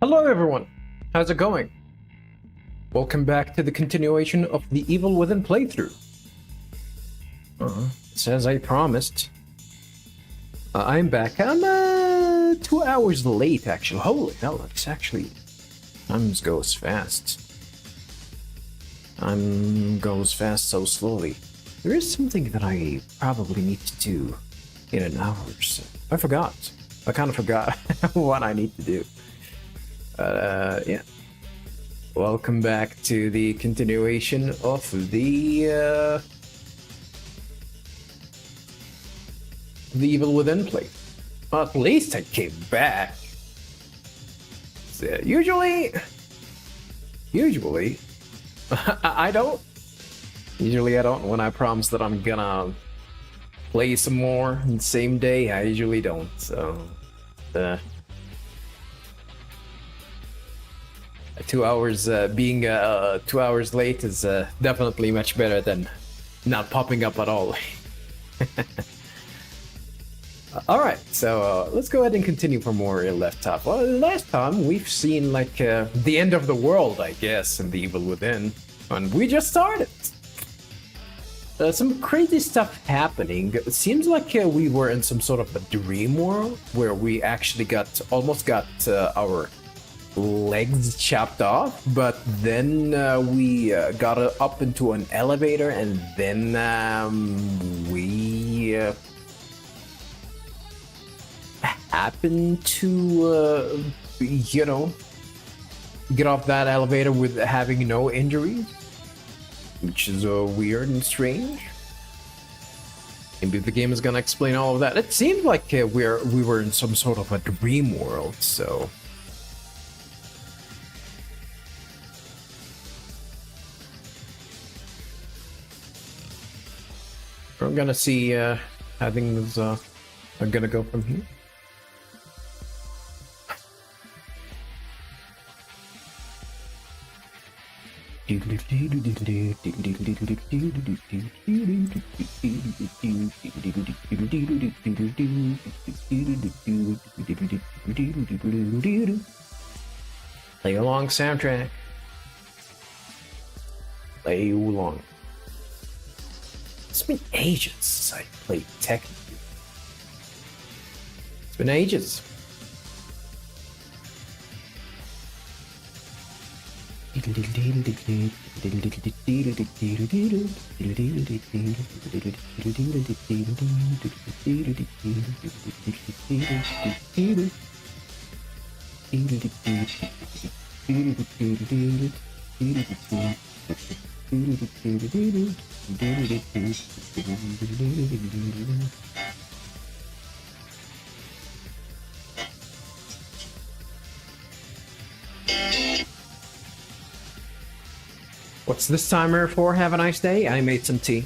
Hello everyone, how's it going? Welcome back to the continuation of the Evil Within playthrough. As I promised, I'm back. I'm 2 hours late actually. Holy hell, it's actually... time goes fast. Time goes fast so slowly. There is something that I probably need to do in an hour or so. I forgot. I kind of forgot what I need to do. Yeah. Welcome back to the continuation of the Evil Within play. Well, at least I came back. So, usually, I don't. Usually I don't. When I promise that I'm gonna play some more in the same day, I usually don't. So, 2 hours being 2 hours late is definitely much better than not popping up at all. Alright, so let's go ahead and continue from where we left off. Well, last time we've seen like the end of the world, I guess, in the Evil Within, and we just started. Some crazy stuff happening. It seems like we were in some sort of a dream world where we actually almost got our legs chopped off, but then we got up into an elevator, and then we happened to you know, get off that elevator with having no injuries, which is weird and strange. Maybe the game is gonna explain all of that. It seemed like we were in some sort of a dream world, so we're gonna see how things are gonna go from here. Play along soundtrack. Play along. It's been ages since I played Tekken. It's been ages. What's this timer for? Have a nice day. I made some tea.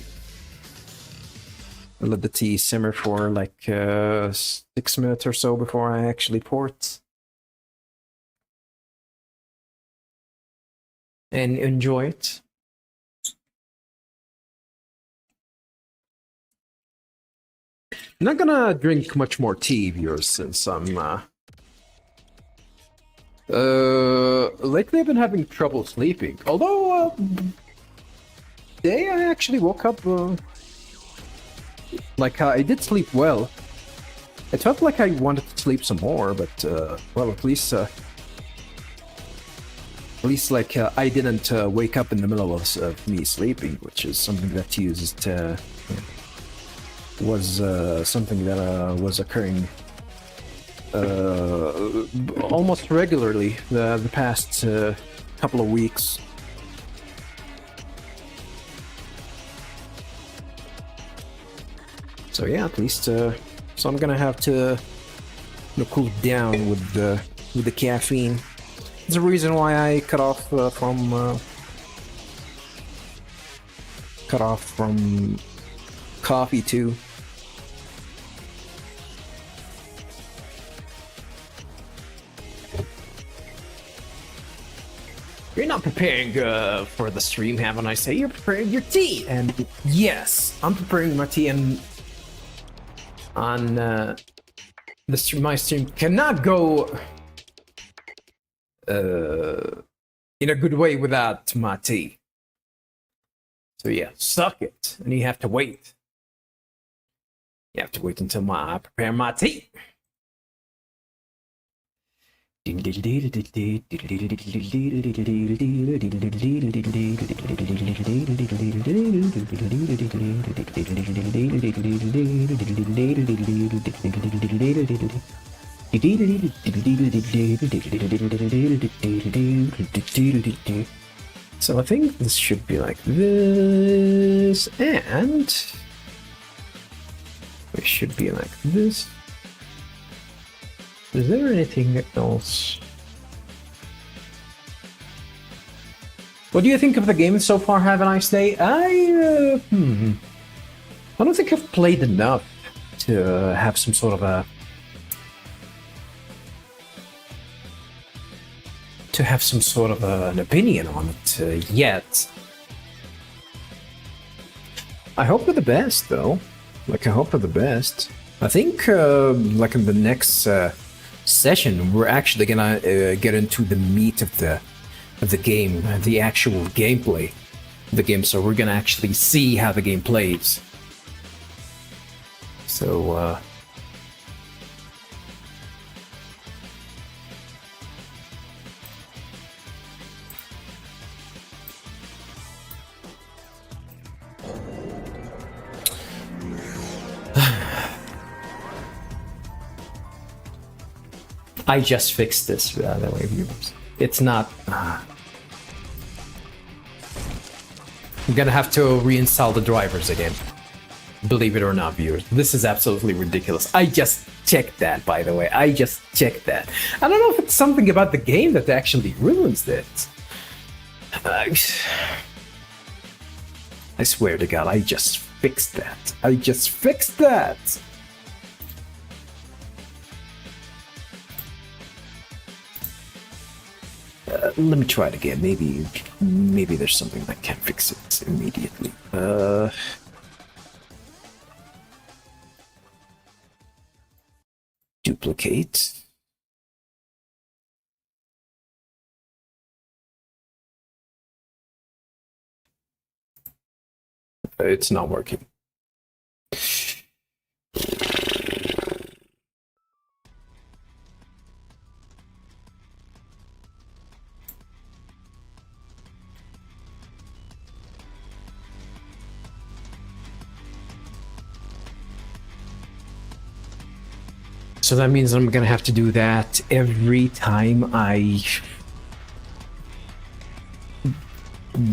I let the tea simmer for like 6 minutes or so before I actually pour it. And enjoy it. I'm not gonna drink much more tea, viewers, since I'm lately I've been having trouble sleeping. Although today I actually woke up like I did sleep well. It felt like I wanted to sleep some more, but well, at least like I didn't wake up in the middle of me sleeping, which is something that was something that was occurring almost regularly the past couple of weeks. So yeah, at least so I'm gonna have to cool it down with the caffeine. There's a reason why I cut off from coffee too. You're not preparing for the stream, haven't I? Say you're preparing your tea, and yes, I'm preparing my tea, and on my stream cannot go in a good way without my tea. So yeah, suck it, and you have to wait. You have to wait until I prepare my tea. So I think this should be like this, and it should be like this. Is there anything else? What do you think of the game so far? Have a nice day. I don't think I've played enough to have some sort of an opinion on it yet. I hope for the best, though. Like, I hope for the best. I think, like in the next session, we're actually gonna get into the meat of the game, the actual gameplay of the game. So we're gonna actually see how the game plays. So, I just fixed this, by the way, viewers. It's not... I'm gonna have to reinstall the drivers again. Believe it or not, viewers. This is absolutely ridiculous. I just checked that, by the way. I just checked that. I don't know if it's something about the game that actually ruins it. I swear to God, I just fixed that. I just fixed that! Let me try it again. Maybe there's something that can fix it immediately. Duplicate. It's not working. So that means I'm gonna have to do that every time I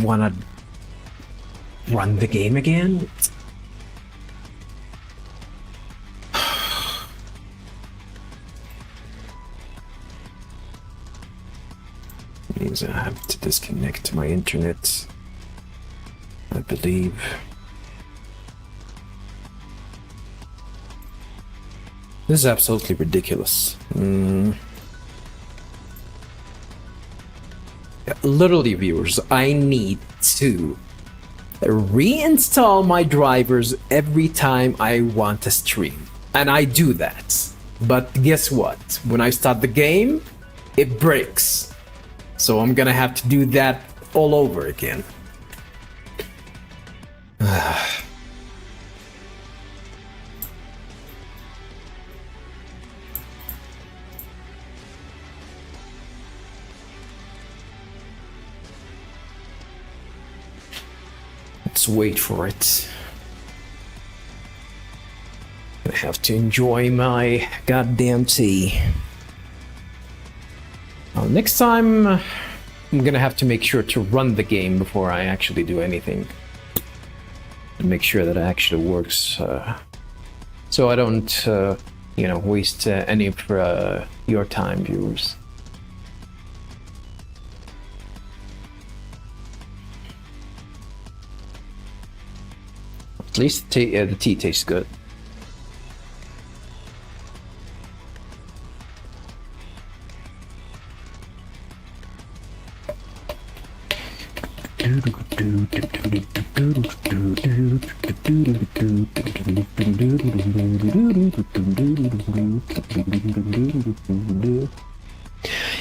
wanna run the game again. Means I have to disconnect my internet, I believe. This is absolutely ridiculous. Yeah, literally, viewers, I need to reinstall my drivers every time I want to stream. And I do that. But guess what? When I start the game, it breaks. So I'm gonna have to do that all over again. Let's wait for it. I have to enjoy my goddamn tea. Well, next time, I'm gonna have to make sure to run the game before I actually do anything. And make sure that it actually works, so I don't, you know, waste any of your time, viewers. At least the tea tastes good.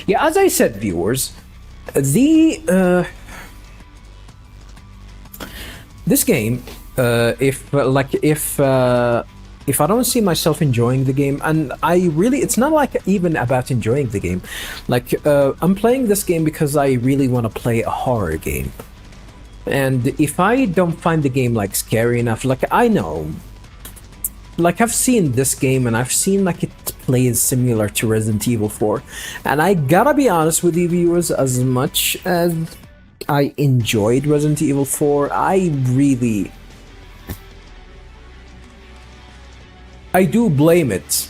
Yeah, as I said, viewers, this game, if I don't see myself enjoying the game, and it's not like even about enjoying the game, like I'm playing this game because I really want to play a horror game. And if I don't find the game like scary enough, like I know, like I've seen this game and I've seen like it plays similar to Resident Evil 4, and I gotta be honest with you, viewers, as much as I enjoyed Resident Evil 4, I do blame it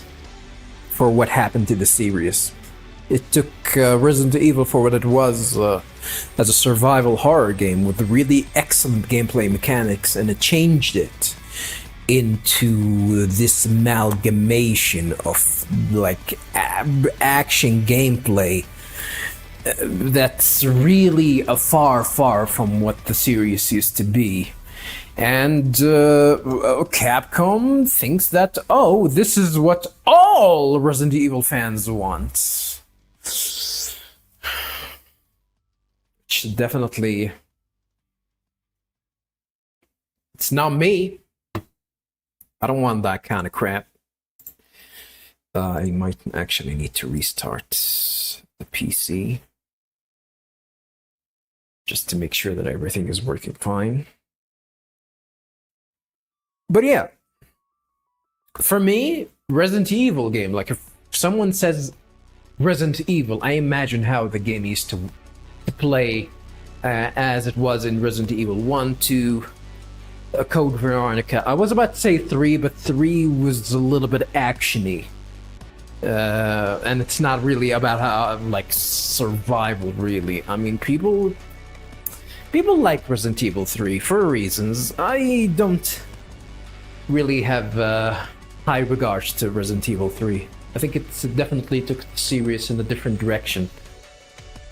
for what happened to the series. It took Resident Evil for what it was, as a survival horror game with really excellent gameplay mechanics, and it changed it into this amalgamation of like action gameplay that's really far from what the series used to be. And Capcom thinks that, oh, this is what all Resident Evil fans want. Which definitely, it's not me. I don't want that kind of crap. I might actually need to restart the PC just to make sure that everything is working fine. But yeah, for me, Resident Evil game, like if someone says Resident Evil, I imagine how the game used to play as it was in Resident Evil 1, 2, Code Veronica. I was about to say 3, but 3 was a little bit actiony. And it's not really about how, like, survival, really. I mean, people like Resident Evil 3 for reasons. I don't really have high regards to Resident Evil 3. I think it's definitely took the series in a different direction.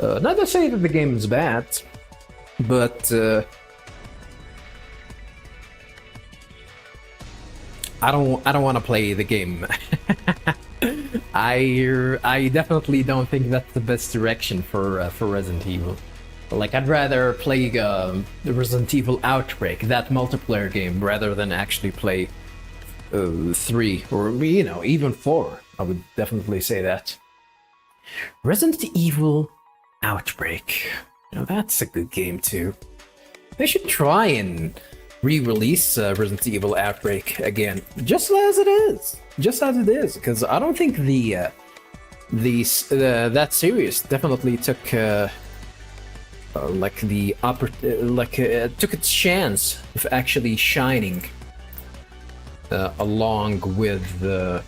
Not to say that the game is bad, but I don't want to play the game. I definitely don't think that's the best direction for Resident Evil. Like, I'd rather play the Resident Evil Outbreak, that multiplayer game, rather than actually play 3 or, you know, even 4. I would definitely say that. Resident Evil Outbreak. Now that's a good game too. They should try and re-release Resident Evil Outbreak again, just as it is, because I don't think that series definitely took took its chance of actually shining along with the.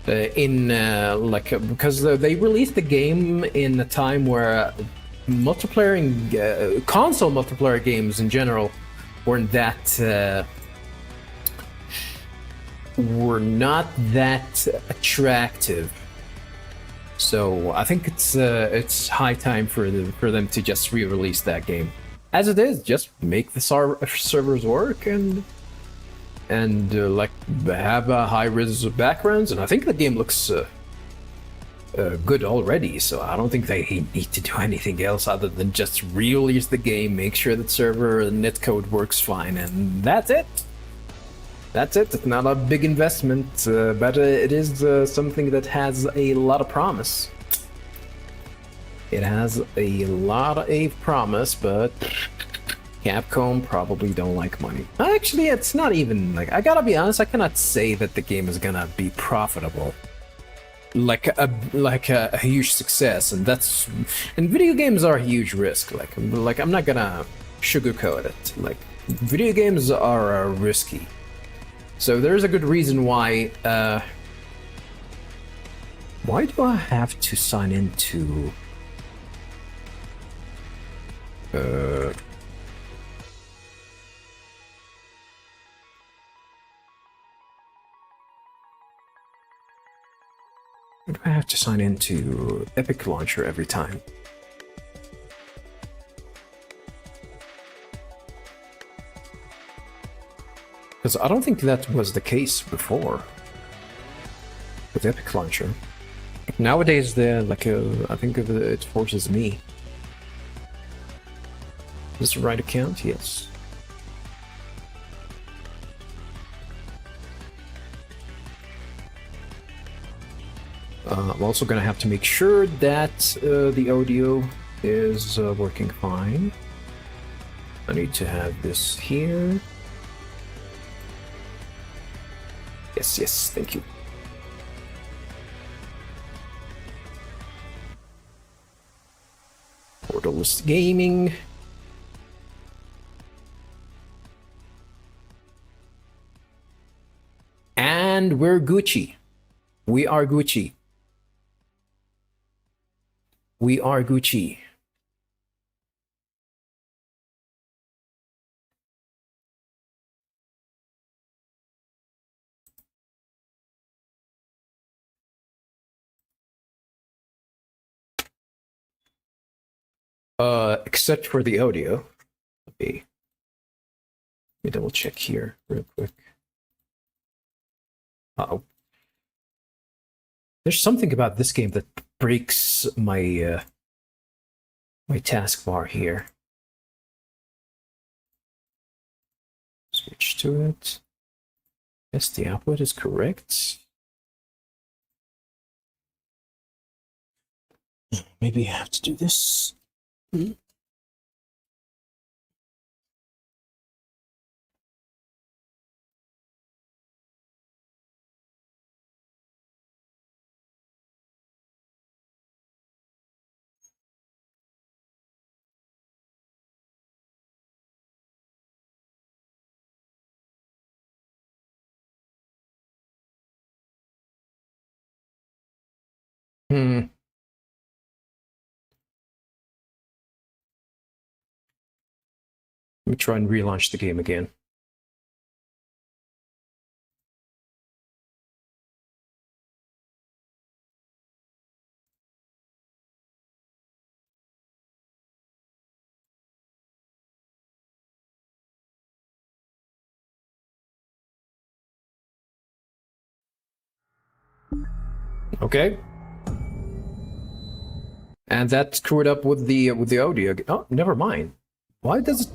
Because they released the game in a time where console multiplayer games in general weren't were not that attractive. So I think it's high time for them to just re-release that game. As it is, just make the servers work and like have high-res backgrounds, and I think the game looks good already, so I don't think they need to do anything else other than just re-release the game, make sure that server and netcode works fine, and that's it. It's not a big investment, but it is something that has a lot of promise. It has a lot of promise, but Capcom probably don't like money. Actually, it's not even like, I gotta be honest, I cannot say that the game is gonna be profitable. Like a huge success, and that's, and video games are a huge risk. Like I'm not gonna sugarcoat it. Like video games are risky, so there's a good reason why. Why do I have to sign into? Why do I have to sign into Epic Launcher every time? Because I don't think that was the case before with Epic Launcher. Nowadays, I think it forces me. Is this the right account? Yes. I'm also gonna have to make sure that the audio is working fine. I need to have this here. Yes, thank you. Portalist Gaming. And we're Gucci. We are Gucci. We are Gucci. Except for the audio. Let me double check here real quick. Uh-oh. There's something about this game that breaks my my taskbar here. Switch to it. Yes, the output is correct. Maybe I have to do this. Hmm. Let me try and relaunch the game again. Okay. And that screwed up with the audio. Oh, never mind. Why does it?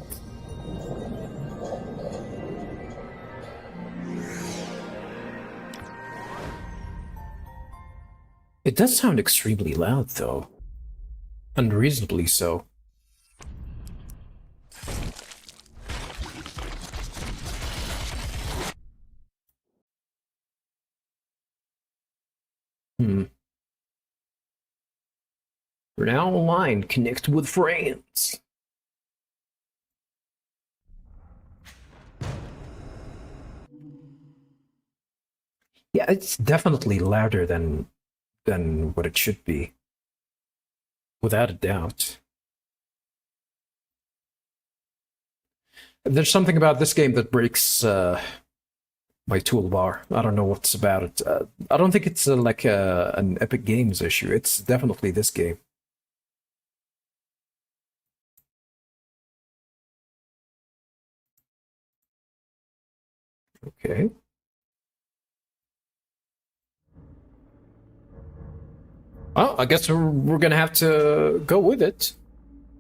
It does sound extremely loud, though. Unreasonably so. Hmm. We're now online. Connect with friends. Yeah, it's definitely louder than what it should be. Without a doubt. There's something about this game that breaks my toolbar. I don't know what's about it. I don't think it's like an Epic Games issue. It's definitely this game. Okay. Well, I guess we're gonna have to go with it.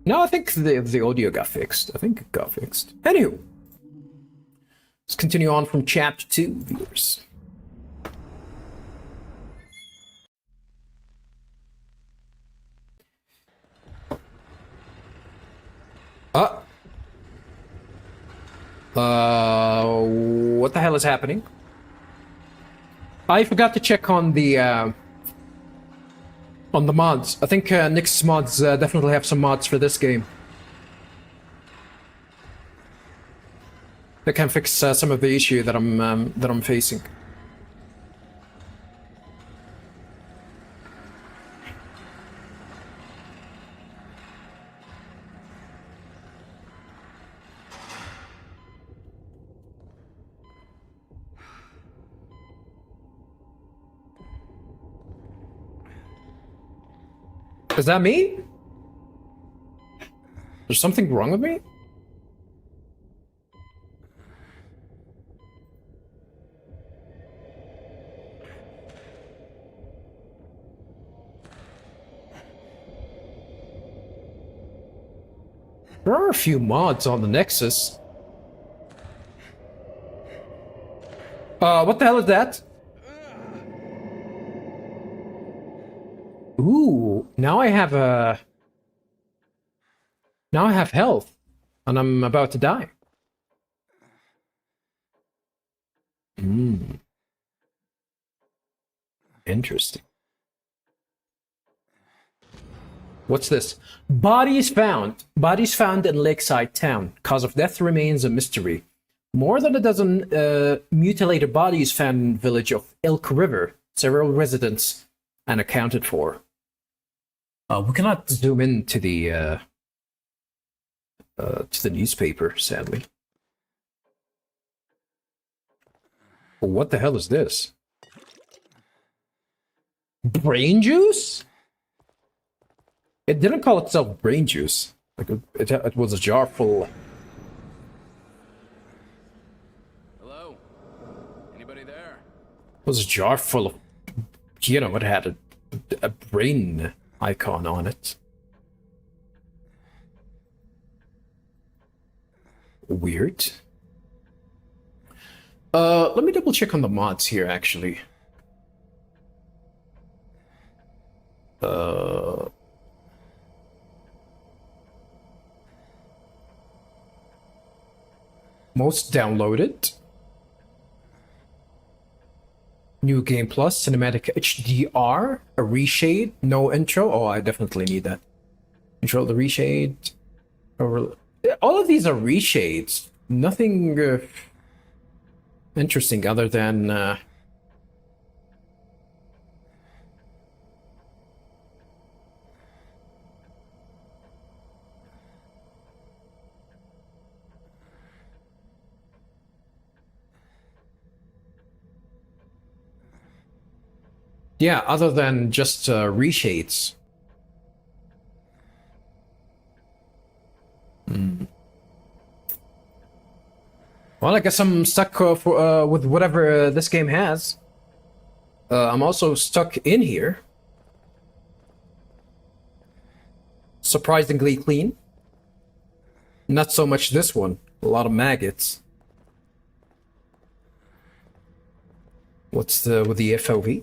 No, I think the audio got fixed. I think it got fixed. Anywho, let's continue on from chapter 2, viewers. What the hell is happening? I forgot to check on the mods. I think Nick's mods definitely have some mods for this game. They can fix some of the issue that I'm facing. Is that me? There's something wrong with me? There are a few mods on the Nexus. What the hell is that? Ooh, now I have health, and I'm about to die. Interesting. What's this? Bodies found. Bodies found in Lakeside Town. Cause of death remains a mystery. More than a dozen mutilated bodies found in the village of Elk River. Several residents unaccounted for. We cannot zoom into the newspaper, sadly. What the hell is this? Brain juice? It didn't call itself brain juice. Like it was a jar full. Hello? Anybody there? It was a jar full of, you know, it had a brain icon on it. Weird. Let me double check on the mods here, actually. Most downloaded. New Game Plus, Cinematic HDR, a reshade, no intro. Oh, I definitely need that. Control the reshade. All of these are reshades. Nothing interesting other than yeah, other than just reshades. Well, I guess I'm stuck with whatever this game has. I'm also stuck in here. Surprisingly clean. Not so much this one. A lot of maggots. What's with the FOV?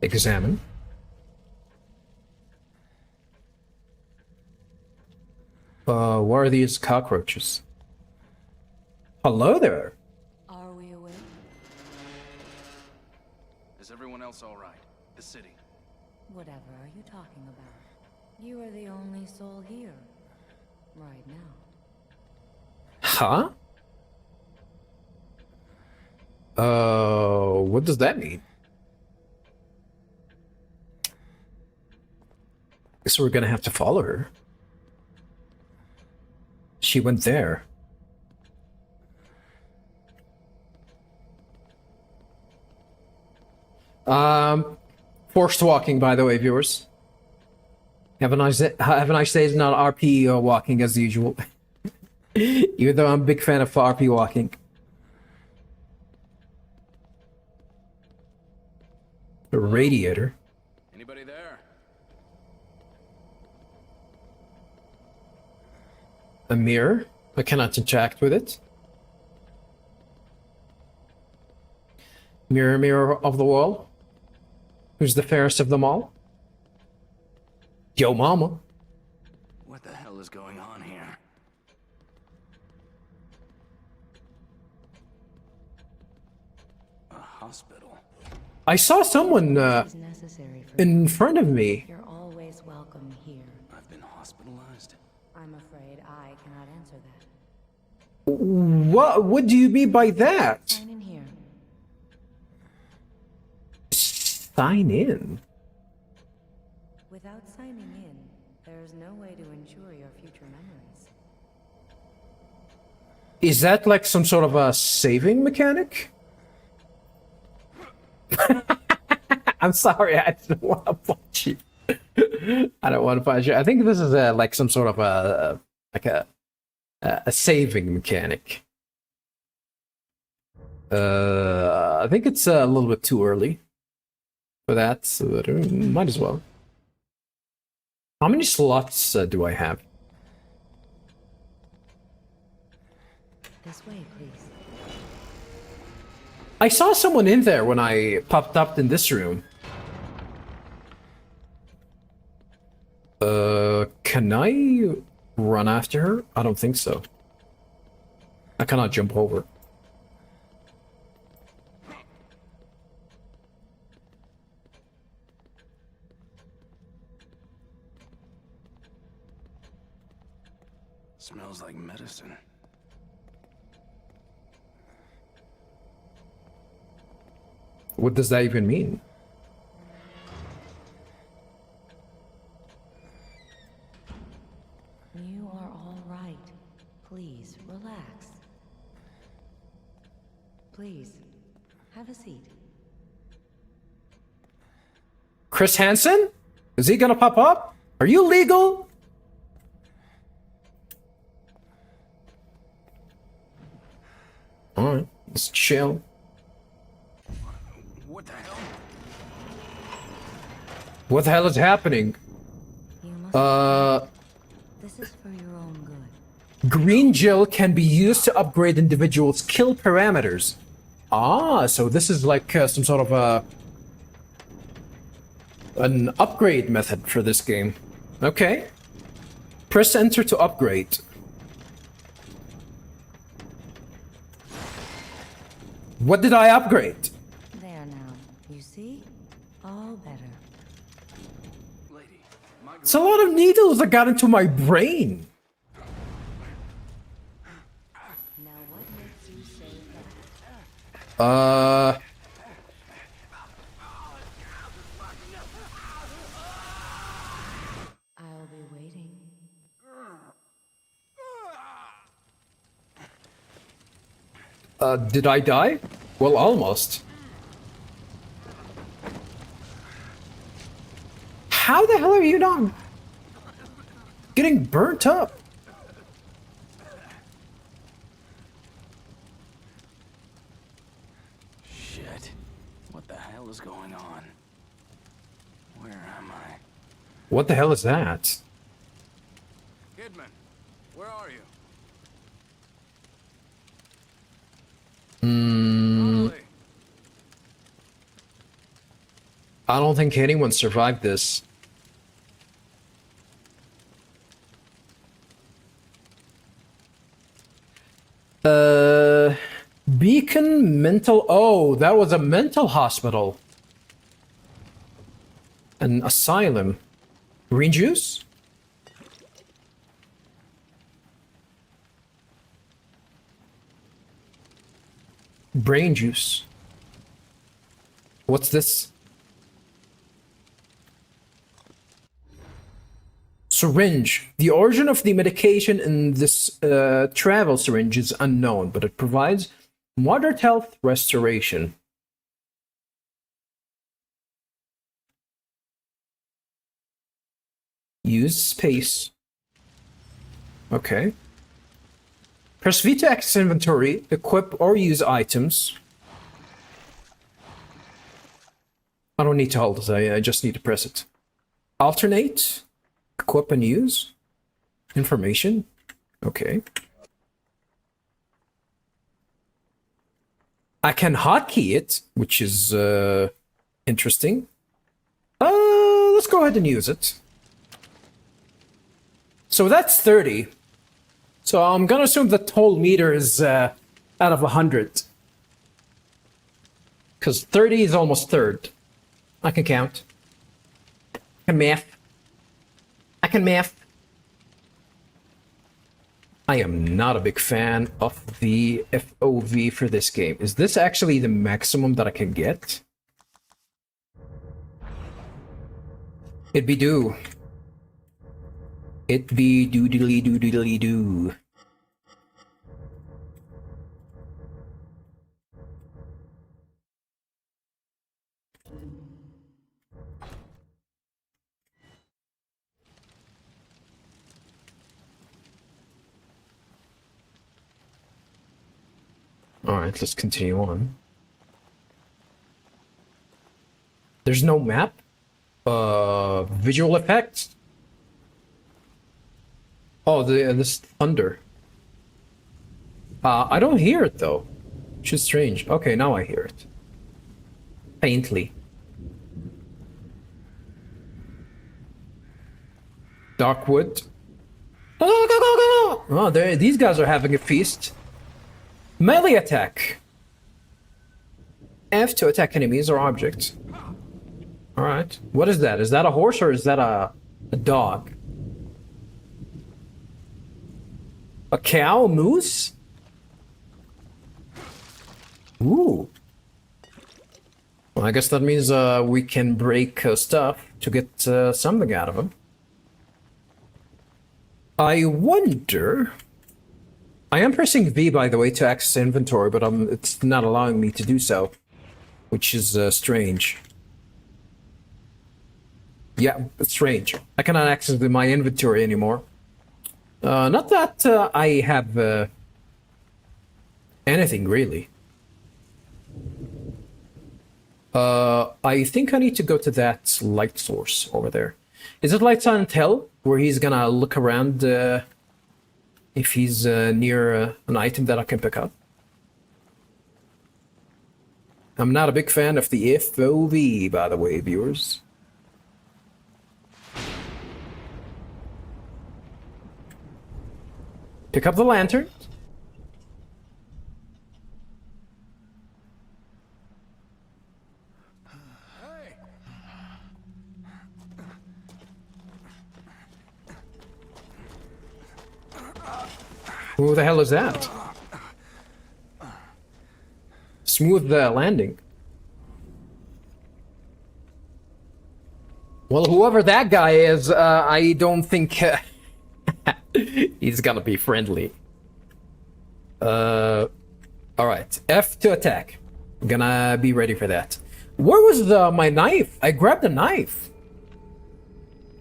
Examine. What are these cockroaches? Hello there. Are we awake? Is everyone else all right? The city. Whatever are you talking about? You are the only soul here. Right now. Huh? What does that mean? Guess we're gonna have to follow her. She went there. Forced walking, by the way, viewers. Have a nice day. Have a nice day. It's not RP walking as usual. Even though I'm a big fan of RP walking. A radiator. Anybody there? A mirror. I cannot interact with it. Mirror, mirror of the wall. Who's the fairest of them all? Yo mama. What the hell is going on here? A hospital. I saw someone This is necessary for in front of me. You're always welcome here. I've been hospitalized. I'm afraid I cannot answer that. What do you mean by that? Sign in here. Sign in. Without signing in, there is no way to ensure your future memories. Is that like some sort of a saving mechanic? I'm sorry, I don't want to punch you. I don't want to punch you. I think this is like some sort of a saving mechanic. I think it's a little bit too early for that, so might as well. How many slots do I have? This way, please. I saw someone in there when I popped up in this room. Can I run after her? I don't think so. I cannot jump over. Smells like medicine. What does that even mean? You are all right. Please, relax. Please, have a seat. Chris Hansen? Is he gonna pop up? Are you legal? Alright, let's chill. What the hell? What the hell is happening? You must. This is for your own good. Green gel can be used to upgrade individuals' skill parameters. Ah, so this is like some sort of an upgrade method for this game. Okay. Press enter to upgrade. What did I upgrade? There now. You see? All better. Lady, my It's a lot of needles that got into my brain. Now what makes you say that? I'll be waiting. Did I die? Well, almost. How the hell are you not getting burnt up? shit. What the hell is going on? Where am I? What the hell is that? Kidman, where are you? Connolly. I don't think anyone survived this. Beacon Mental... Oh, that was a mental hospital. An asylum. Green juice? Brain juice. What's this? Syringe. The origin of the medication in this travel syringe is unknown, but it provides moderate health restoration. Use space. Okay. Press V to access inventory, equip or use items. I don't need to hold it, I just need to press it. Alternate. Equip and use. Information. Okay. I can hotkey it, which is interesting. let's go ahead and use it. So that's 30. So I'm gonna assume the total meter is out of 100. Because 30 is almost third. I can count. I can math. I can math. I am not a big fan of the FOV for this game. Is this actually the maximum that I can get? It be do. It be doodly doodly doo. Alright, let's continue on. There's no map? Visual effects? Oh, this thunder. I don't hear it though. Which is strange. Okay, now I hear it. Faintly. Darkwood. Oh, these guys are having a feast. Melee attack. F to attack enemies or objects. Alright. What is that? Is that a horse or is that a dog? A cow? A moose? Ooh. Well, I guess that means we can break stuff to get something out of them. I wonder... I am pressing V, by the way, to access inventory, but it's not allowing me to do so. Which is strange. Yeah, it's strange. I cannot access my inventory anymore. Not that I have anything, really. I think I need to go to that light source over there. Is it Lights on Tell, where he's gonna look around if he's near an item that I can pick up? I'm not a big fan of the FOV, by the way, viewers. Pick up the lantern. Who the hell is that? Smooth landing. Well, whoever that guy is, I don't think he's gonna be friendly. Alright. F to attack. I'm gonna be ready for that. Where was my knife? I grabbed a knife.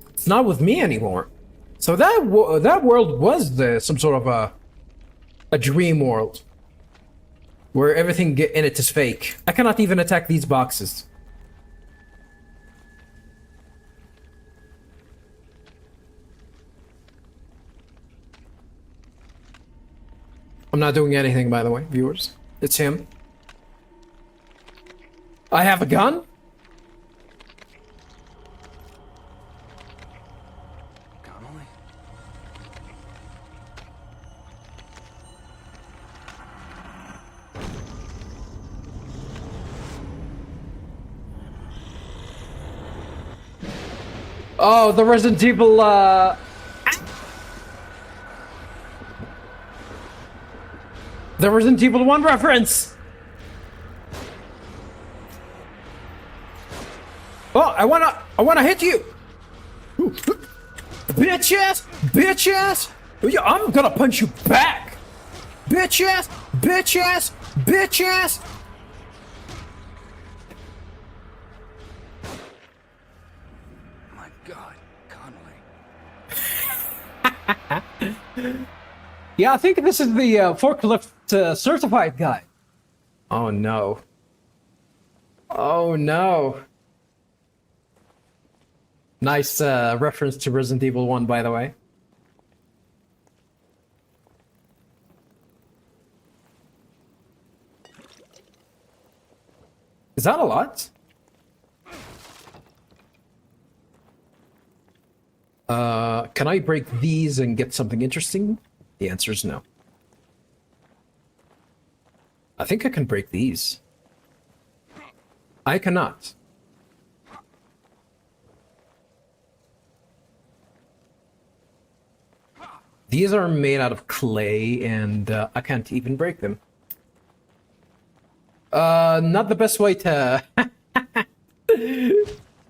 It's not with me anymore. So that world was some sort of a dream world. Where everything in it is fake. I cannot even attack these boxes. I'm not doing anything, by the way, viewers. It's him. I have a gun? Connolly? Oh, the Resident Evil, the Resident Evil 1 reference! Oh, I wanna hit you! Bitch ass! Bitch ass! Yeah, I'm gonna punch you back! Bitch ass! Bitch ass! Bitch ass! My God, Connolly. Yeah, I think this is the forklift certified guy. Oh no. Oh no. Nice reference to Resident Evil 1, by the way. Is that a lot? Can I break these and get something interesting? The answer is no. I think I can break these. I cannot. These are made out of clay, and I can't even break them. Not the best way to...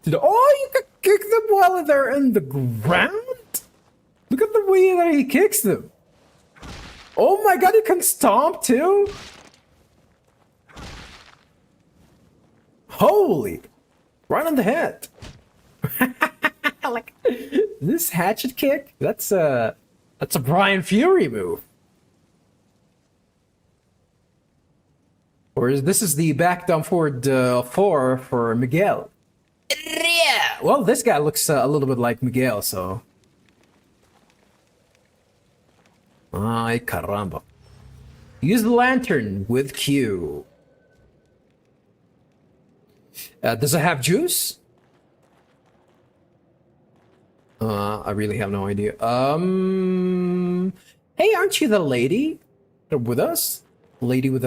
Oh, you can kick them while they're in the ground? Look at the way that he kicks them. Oh my god, you can stomp too? Holy! Right on the head. Like, this hatchet kick? That's a Brian Fury move. Or this is the back down forward 4 for Miguel. Yeah. Well, this guy looks a little bit like Miguel, so. Ay caramba. Use the lantern with Q. Does it have juice? I really have no idea. Hey, aren't you the lady with us? Lady with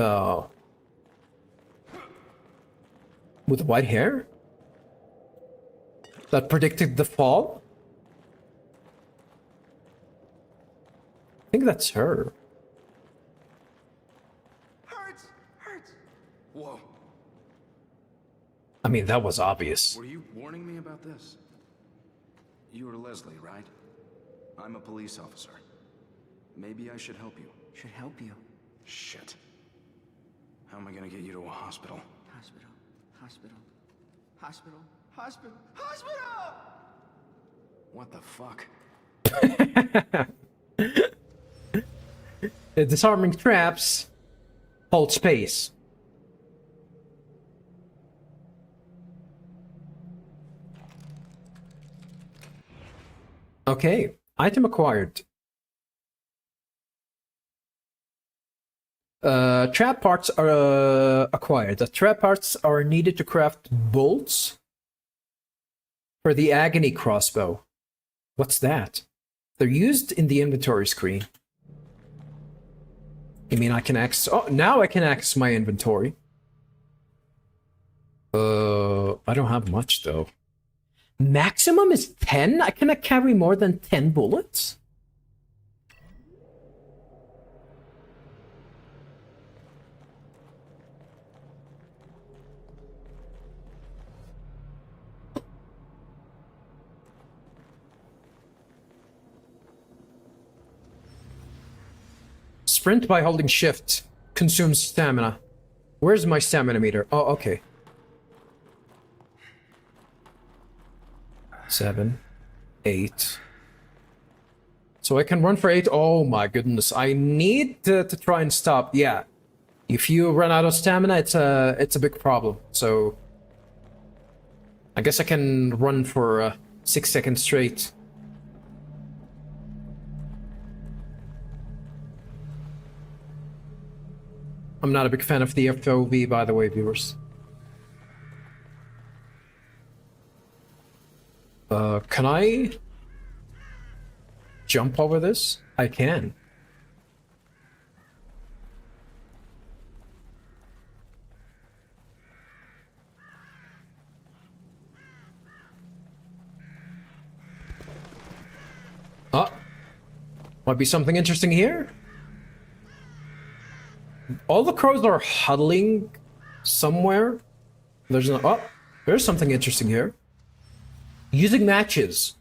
white hair? That predicted the fall? I think that's her. Hurts! Whoa. I mean, that was obvious. Were you warning me about this? You were Leslie, right? I'm a police officer. Maybe I should help you. Should help you. Shit. How am I gonna get you to a hospital? Hospital. Hospital! What the fuck? Disarming traps. Hold space. Okay, item acquired. Trap parts are acquired. The trap parts are needed to craft bolts for the agony crossbow. What's that? They're used in the inventory screen. You mean I can access... Oh, now I can access my inventory. I don't have much, though. Maximum is 10? I cannot carry more than 10 bullets? Sprint by holding shift. Consumes stamina. Where's my stamina meter? Oh, okay. 7, 8. So I can run for 8. Oh my goodness. I need to try and stop. Yeah. If you run out of stamina, it's a big problem. So I guess I can run for 6 seconds straight. I'm not a big fan of the FOV, by the way, viewers. Can I jump over this? I can. Might be something interesting here. All the crows are huddling somewhere. There's no... Oh, there's something interesting here. Using matches.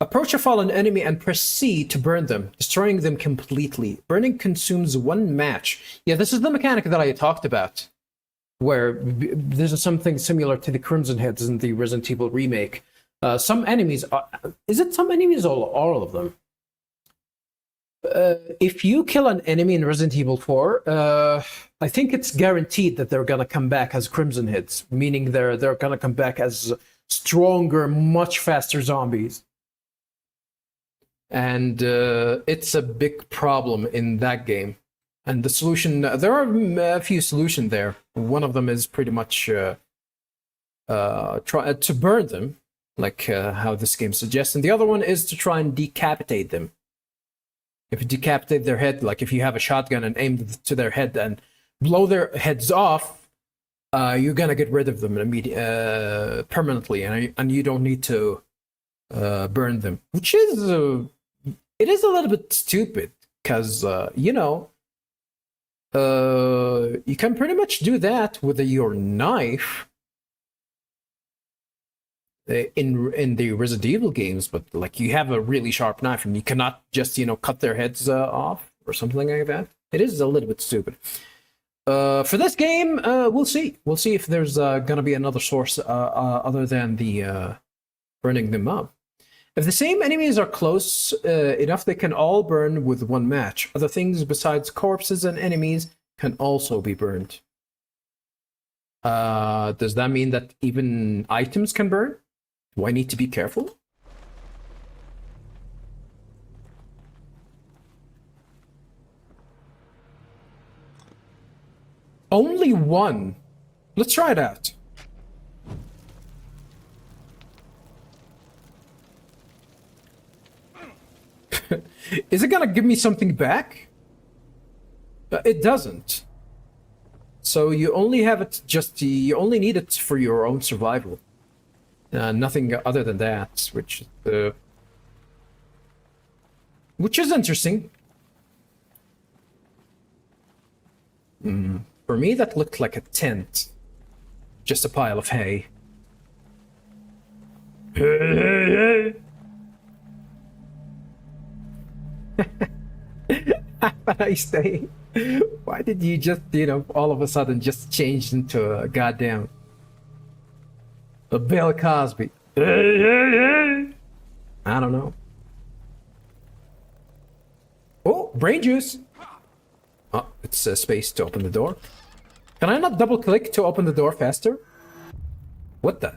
Approach a fallen enemy and press C to burn them, destroying them completely. Burning consumes 1 match. Yeah, this is the mechanic that I talked about. Where there's something similar to the Crimson Heads in the Resident Evil remake. Some enemies... is it some enemies or all of them? If you kill an enemy in Resident Evil 4, I think it's guaranteed that they're gonna come back as Crimson Heads, meaning they're gonna come back as stronger, much faster zombies. And it's a big problem in that game. And the solution, there are a few solutions there. One of them is pretty much try to burn them, like how this game suggests. And the other one is to try and decapitate them. If you decapitate their head, like if you have a shotgun and aim to their head and blow their heads off, you're gonna get rid of them permanently, and you don't need to burn them, which is it is a little bit stupid because you know, you can pretty much do that with your knife in the Resident Evil games, but like you have a really sharp knife and you cannot just, you know, cut their heads off or something like that. It is a little bit stupid. For this game, we'll see. We'll see if there's gonna be another source other than the burning them up. If the same enemies are close enough, they can all burn with one match. Other things besides corpses and enemies can also be burned. Does that mean that even items can burn? Do I need to be careful? Only one. Let's try it out. Is it gonna give me something back? It doesn't. So you only have it you only need it for your own survival. Nothing other than that, which is interesting. For me, that looked like a tent. Just a pile of hay. I stay. Why did you just, you know, all of a sudden just change into a goddamn a Bill Cosby? I don't know. Oh, brain juice. Oh, it's a space to open the door. Can I not double click to open the door faster? What the?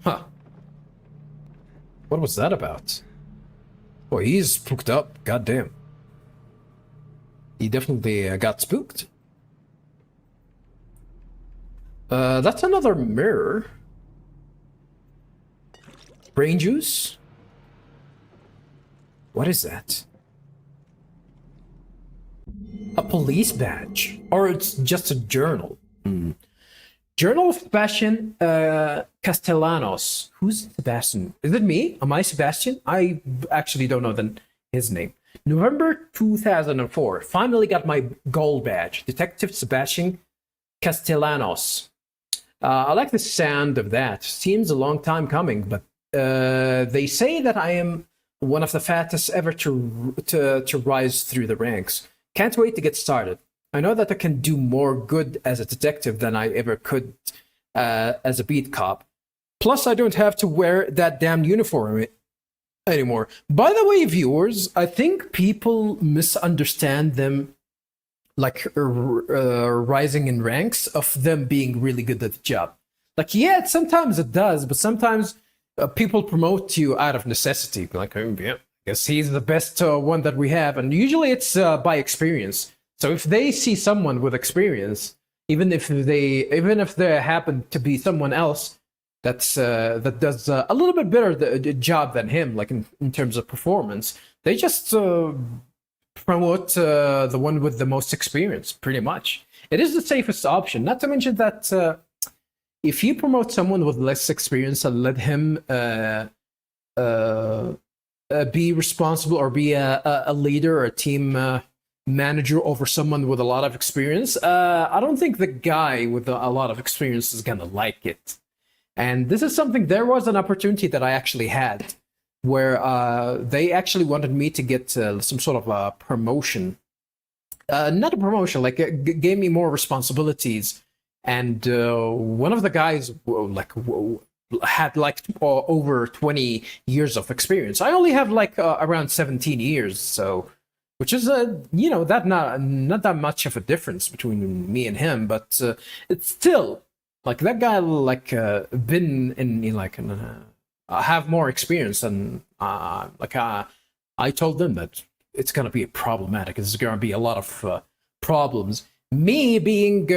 Huh. What was that about? Oh, he's spooked up. Goddamn. He definitely got spooked. That's another mirror. Brain juice? What is that? A police badge? Or it's just a journal? Journal of Sebastian Castellanos. Who's Sebastian? Is it me? Am I Sebastian? I actually don't know his name. November 2004. Finally got my gold badge. Detective Sebastian Castellanos. I like the sound of that. Seems a long time coming, but they say that I am one of the fastest ever to rise through the ranks. Can't wait to get started. I know that I can do more good as a detective than I ever could as a beat cop. Plus, I don't have to wear that damn uniform anymore. By the way, viewers, I think people misunderstand them, like rising in ranks, of them being really good at the job. Like, yeah, sometimes it does, but sometimes people promote you out of necessity. Like, yeah, I guess he's the best one that we have, and usually it's by experience. So if they see someone with experience, even if there happen to be someone else that does a little bit better the job than him, like in terms of performance, they just promote the one with the most experience. Pretty much, it is the safest option. Not to mention that if you promote someone with less experience and let him be responsible or be a leader or a team manager over someone with a lot of experience, I don't think the guy with a lot of experience is gonna like it. And this is something, there was an opportunity that I actually had where they actually wanted me to get some sort of a promotion. Not a promotion, like gave me more responsibilities. And one of the guys had like over 20 years of experience. I only have like around 17 years, so which is you know, that not that much of a difference between me and him, but it's still like that guy like been in like have more experience, and I told them that it's gonna be problematic. It's gonna be a lot of problems. Me being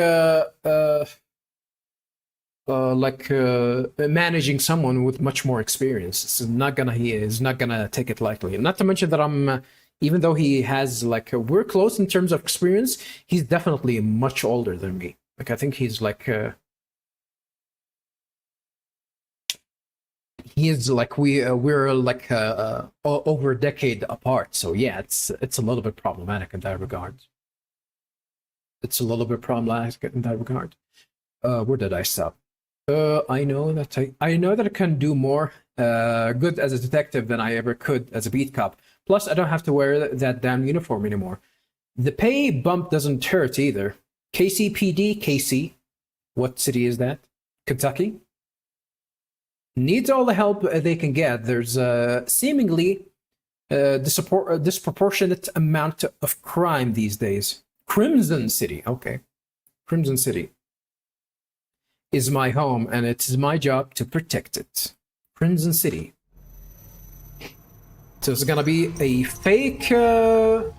managing someone with much more experience. He is not gonna take it lightly. Not to mention that even though he has we're close in terms of experience, he's definitely much older than me. Like I think he's we're over a decade apart. So yeah, it's a little bit problematic in that regard. It's a little bit problematic in that regard. Where did I stop? I know that I can do more good as a detective than I ever could as a beat cop. Plus, I don't have to wear that damn uniform anymore. The pay bump doesn't hurt either. KCPD, KC. What city is that? Kentucky? Needs all the help they can get. There's seemingly disproportionate amount of crime these days. Crimson City. Okay. Crimson City is my home, and it is my job to protect it. Crimson City. So it's gonna be a fake. Shit.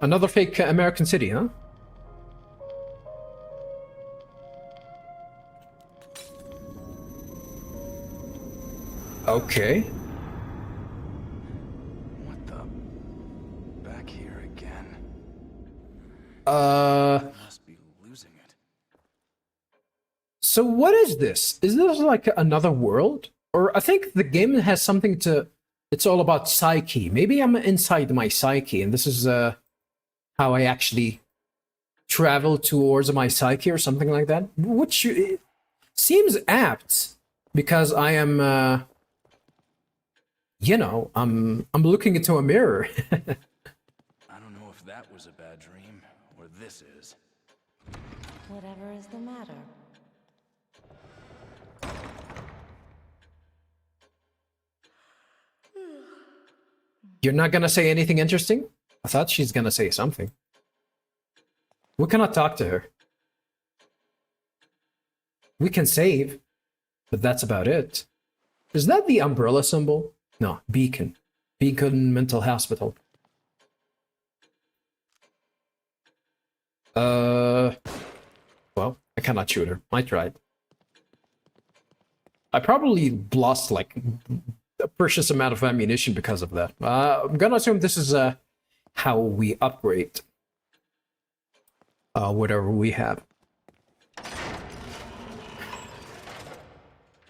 Another fake American city, huh? Okay. What the? Back here again. Must be losing it. So what is this? Is this like another world? Or I think the game has something to... It's all about psyche. Maybe I'm inside my psyche, and this is how I actually travel towards my psyche or something like that. Which seems apt, because I am... I'm looking into a mirror. I don't know if that was a bad dream, or this is. Whatever is the matter? You're not gonna say anything interesting? I thought she's gonna say something. We cannot talk to her. We can save, but that's about it. Is that the umbrella symbol? No, Beacon. Beacon Mental Hospital. Well, I cannot shoot her. I tried. I probably lost like a precious amount of ammunition because of that. I'm gonna assume this is how we upgrade whatever we have.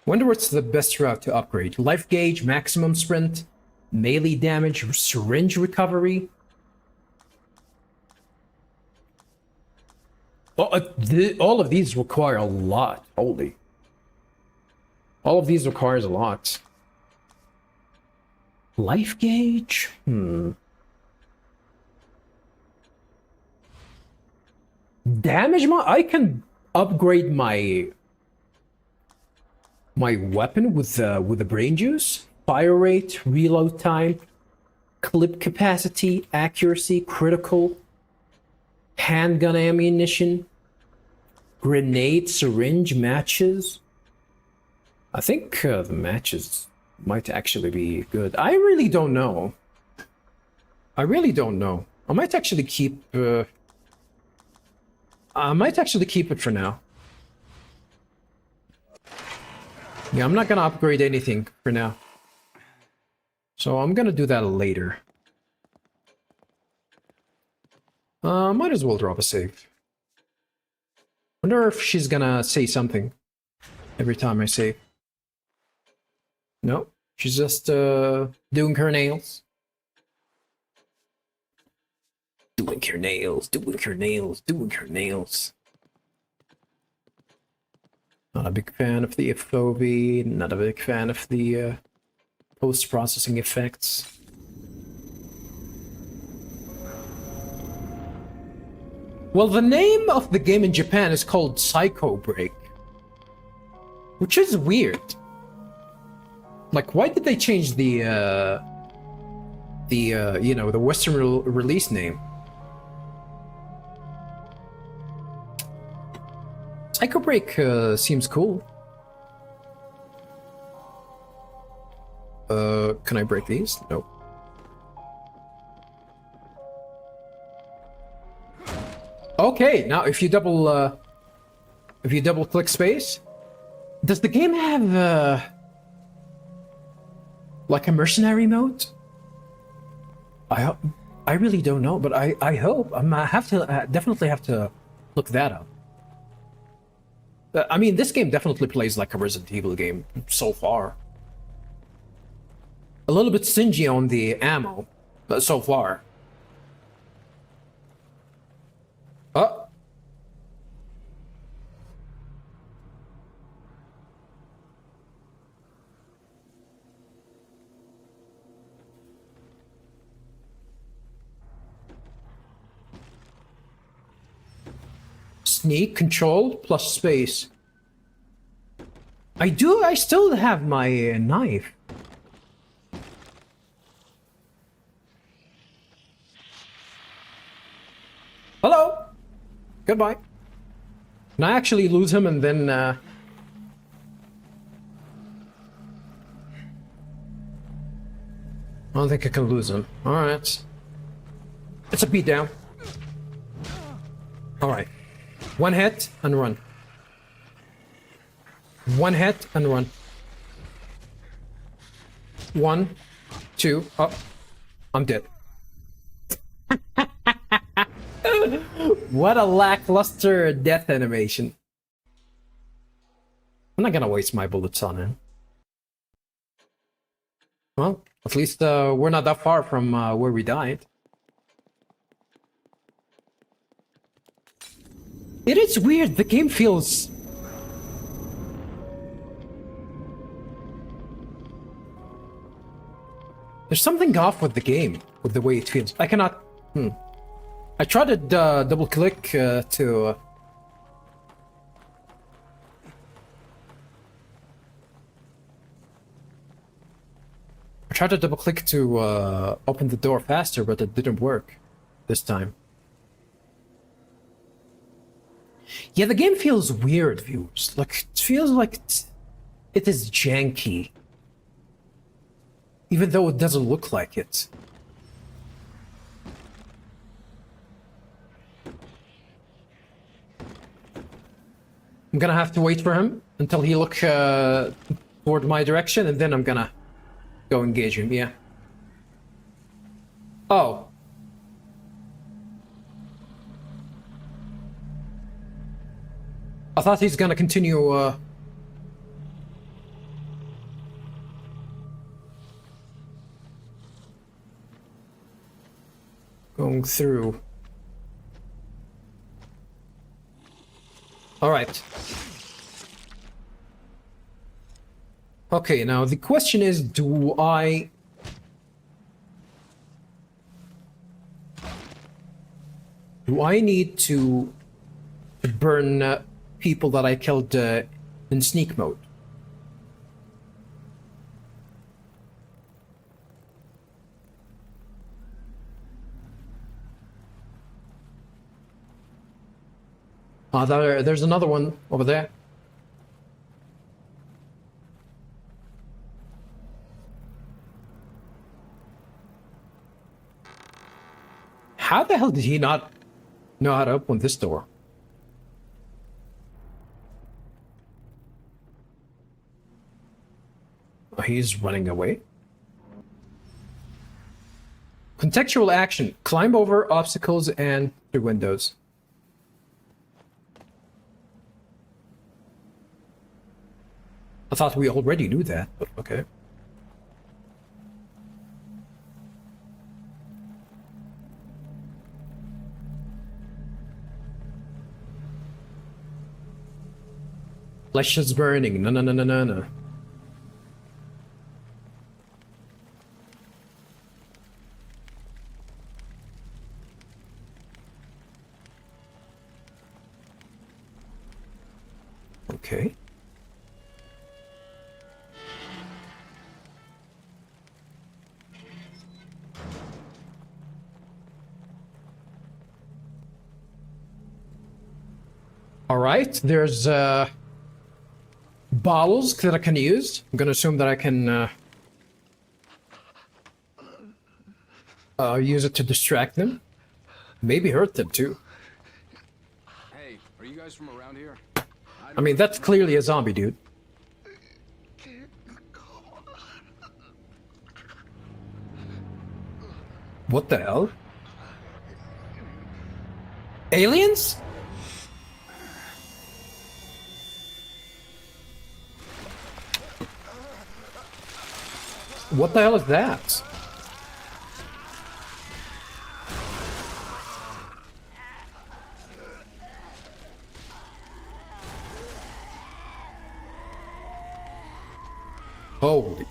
Wonder what's the best route to upgrade. Life gauge, maximum sprint, melee damage, syringe recovery. All of these require a lot. Holy. All of these requires a lot. Life gauge? Damage I can upgrade my weapon with the brain juice. Fire rate, reload time, clip capacity, accuracy, critical, handgun ammunition, grenade, syringe, matches. I think the matches might actually be good. I really don't know. I really don't know. I might actually keep it for now. Yeah, I'm not gonna upgrade anything for now. So I'm gonna do that later. Might as well drop a save. Wonder if she's gonna say something every time I save. No, she's just doing her nails. Doing her nails, doing her nails, doing her nails. Not a big fan of the FOV, not a big fan of the post-processing effects. Well, the name of the game in Japan is called Psycho Break, which is weird. Like, why did they change the Western release name? Psycho Break seems cool. Can I break these? Nope. Okay. Okay, now if you double click space, does the game have like a mercenary mode? I really don't know, but I hope I have to definitely have to look that up. I mean, this game definitely plays like a Resident Evil game so far. A little bit stingy on the ammo, but so far. Oh. Sneak, control, plus space. I still have my knife. Hello! Goodbye. Can I actually lose him and then, I don't think I can lose him. Alright. It's a beatdown. Alright. One hit and run. One hit and run. 1, 2, oh. I'm dead. What a lackluster death animation. I'm not gonna waste my bullets on him. Well, at least we're not that far from where we died. It is weird, the game feels... There's something off with the game, with the way it feels. I cannot... I tried to double click to... I tried to double click to open the door faster, but it didn't work this time. Yeah, the game feels weird, viewers. Like, it feels like it is janky. Even though it doesn't look like it. I'm gonna have to wait for him until he look toward my direction, and then I'm gonna go engage him, yeah. Oh. I thought he's gonna continue, going through. Alright. Okay, now the question is, do I need to burn people that I killed in sneak mode? There's another one over there. How the hell did he not know how to open this door? Oh, he's running away. Contextual action. Climb over obstacles and through windows. I thought we already knew that, but okay. Flesh is burning. No, no, no, no, no, no. Okay. All right, there's bottles that I can use. I'm gonna assume that I can use it to distract them. Maybe hurt them too. guys from around here? I mean, that's clearly a zombie, dude. What the hell? Aliens? What the hell is that? Holy.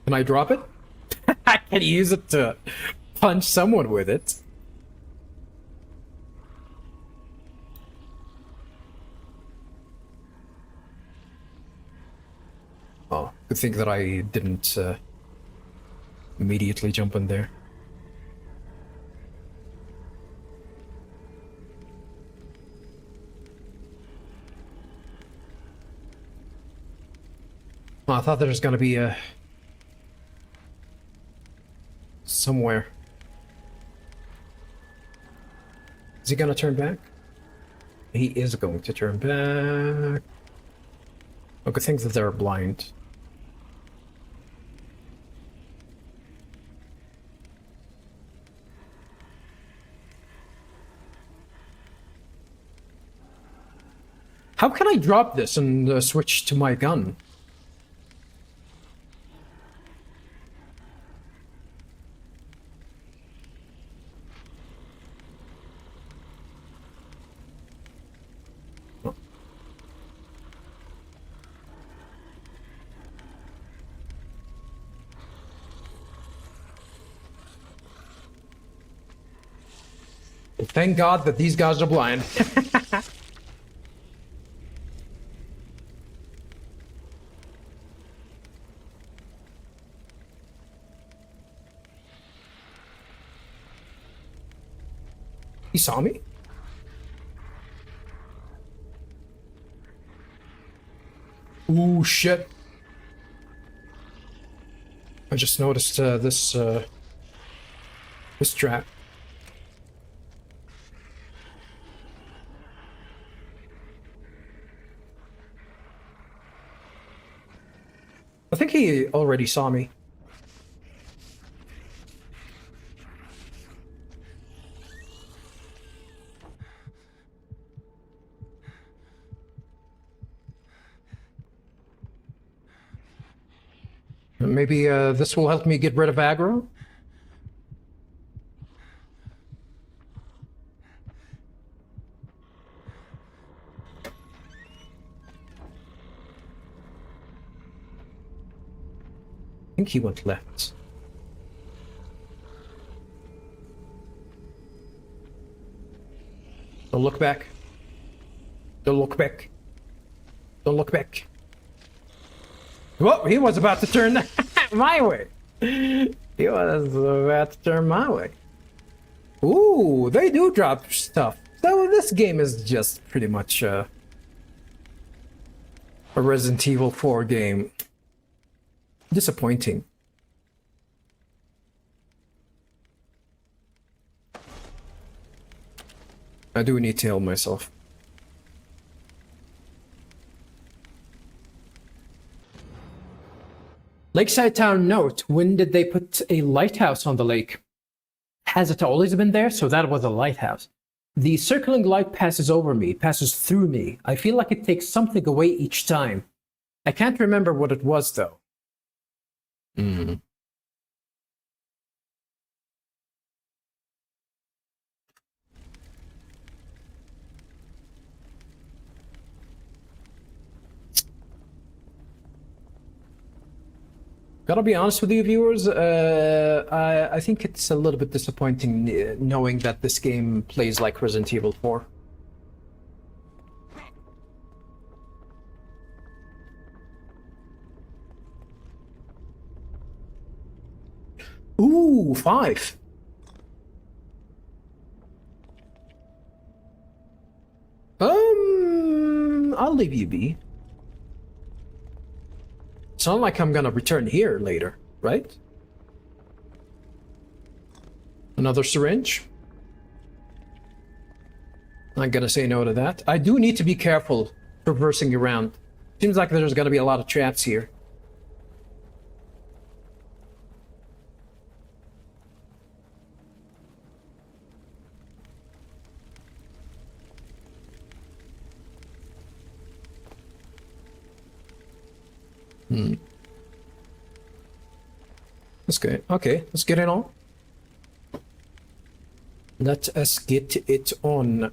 Can I drop it? I can use it to punch someone with it. Oh, good thing that I didn't immediately jump in there. Oh, I thought there was gonna be a somewhere. Is he gonna turn back? He is going to turn back. Oh, good thing that they're blind. How can I drop this and switch to my gun? Thank God that these guys are blind. He saw me? Ooh, shit. I just noticed this trap. I think he already saw me. Maybe this will help me get rid of aggro? I think he went left. Don't look back. Don't look back. Don't look back. Whoa, he was about to turn my way. He was about to turn my way. Ooh, they do drop stuff. So this game is just pretty much a Resident Evil 4 game. Disappointing. I do need to heal myself. Lakeside Town note, when did they put a lighthouse on the lake? Has it always been there? So that was a lighthouse. The circling light passes over me, passes through me. I feel like it takes something away each time. I can't remember what it was though. Gotta be honest with you, viewers. I think it's a little bit disappointing knowing that this game plays like Resident Evil 4. Ooh, 5. I'll leave you be. It's not like I'm gonna return here later, right? Another syringe. I'm gonna say no to that. I do need to be careful traversing around. Seems like there's gonna be a lot of traps here. Let's go. Okay, let's get it on. Let us get it on.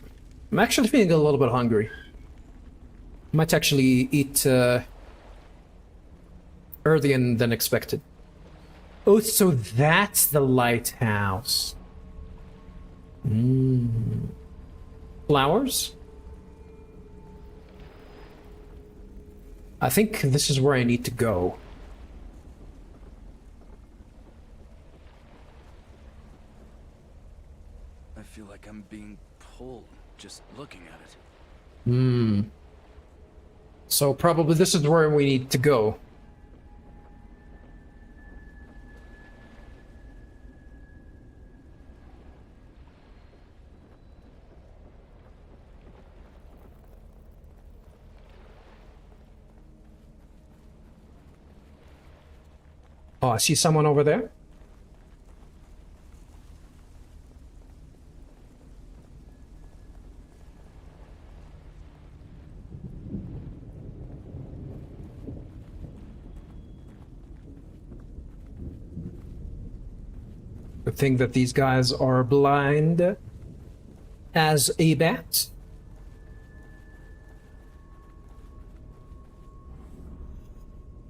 I'm actually feeling a little bit hungry. Might actually eat earlier than expected. Oh, so that's the lighthouse. Flowers? I think this is where I need to go. I feel like I'm being pulled just looking at it. So probably this is where we need to go. Oh, I see someone over there. Good thing that these guys are blind as a bat.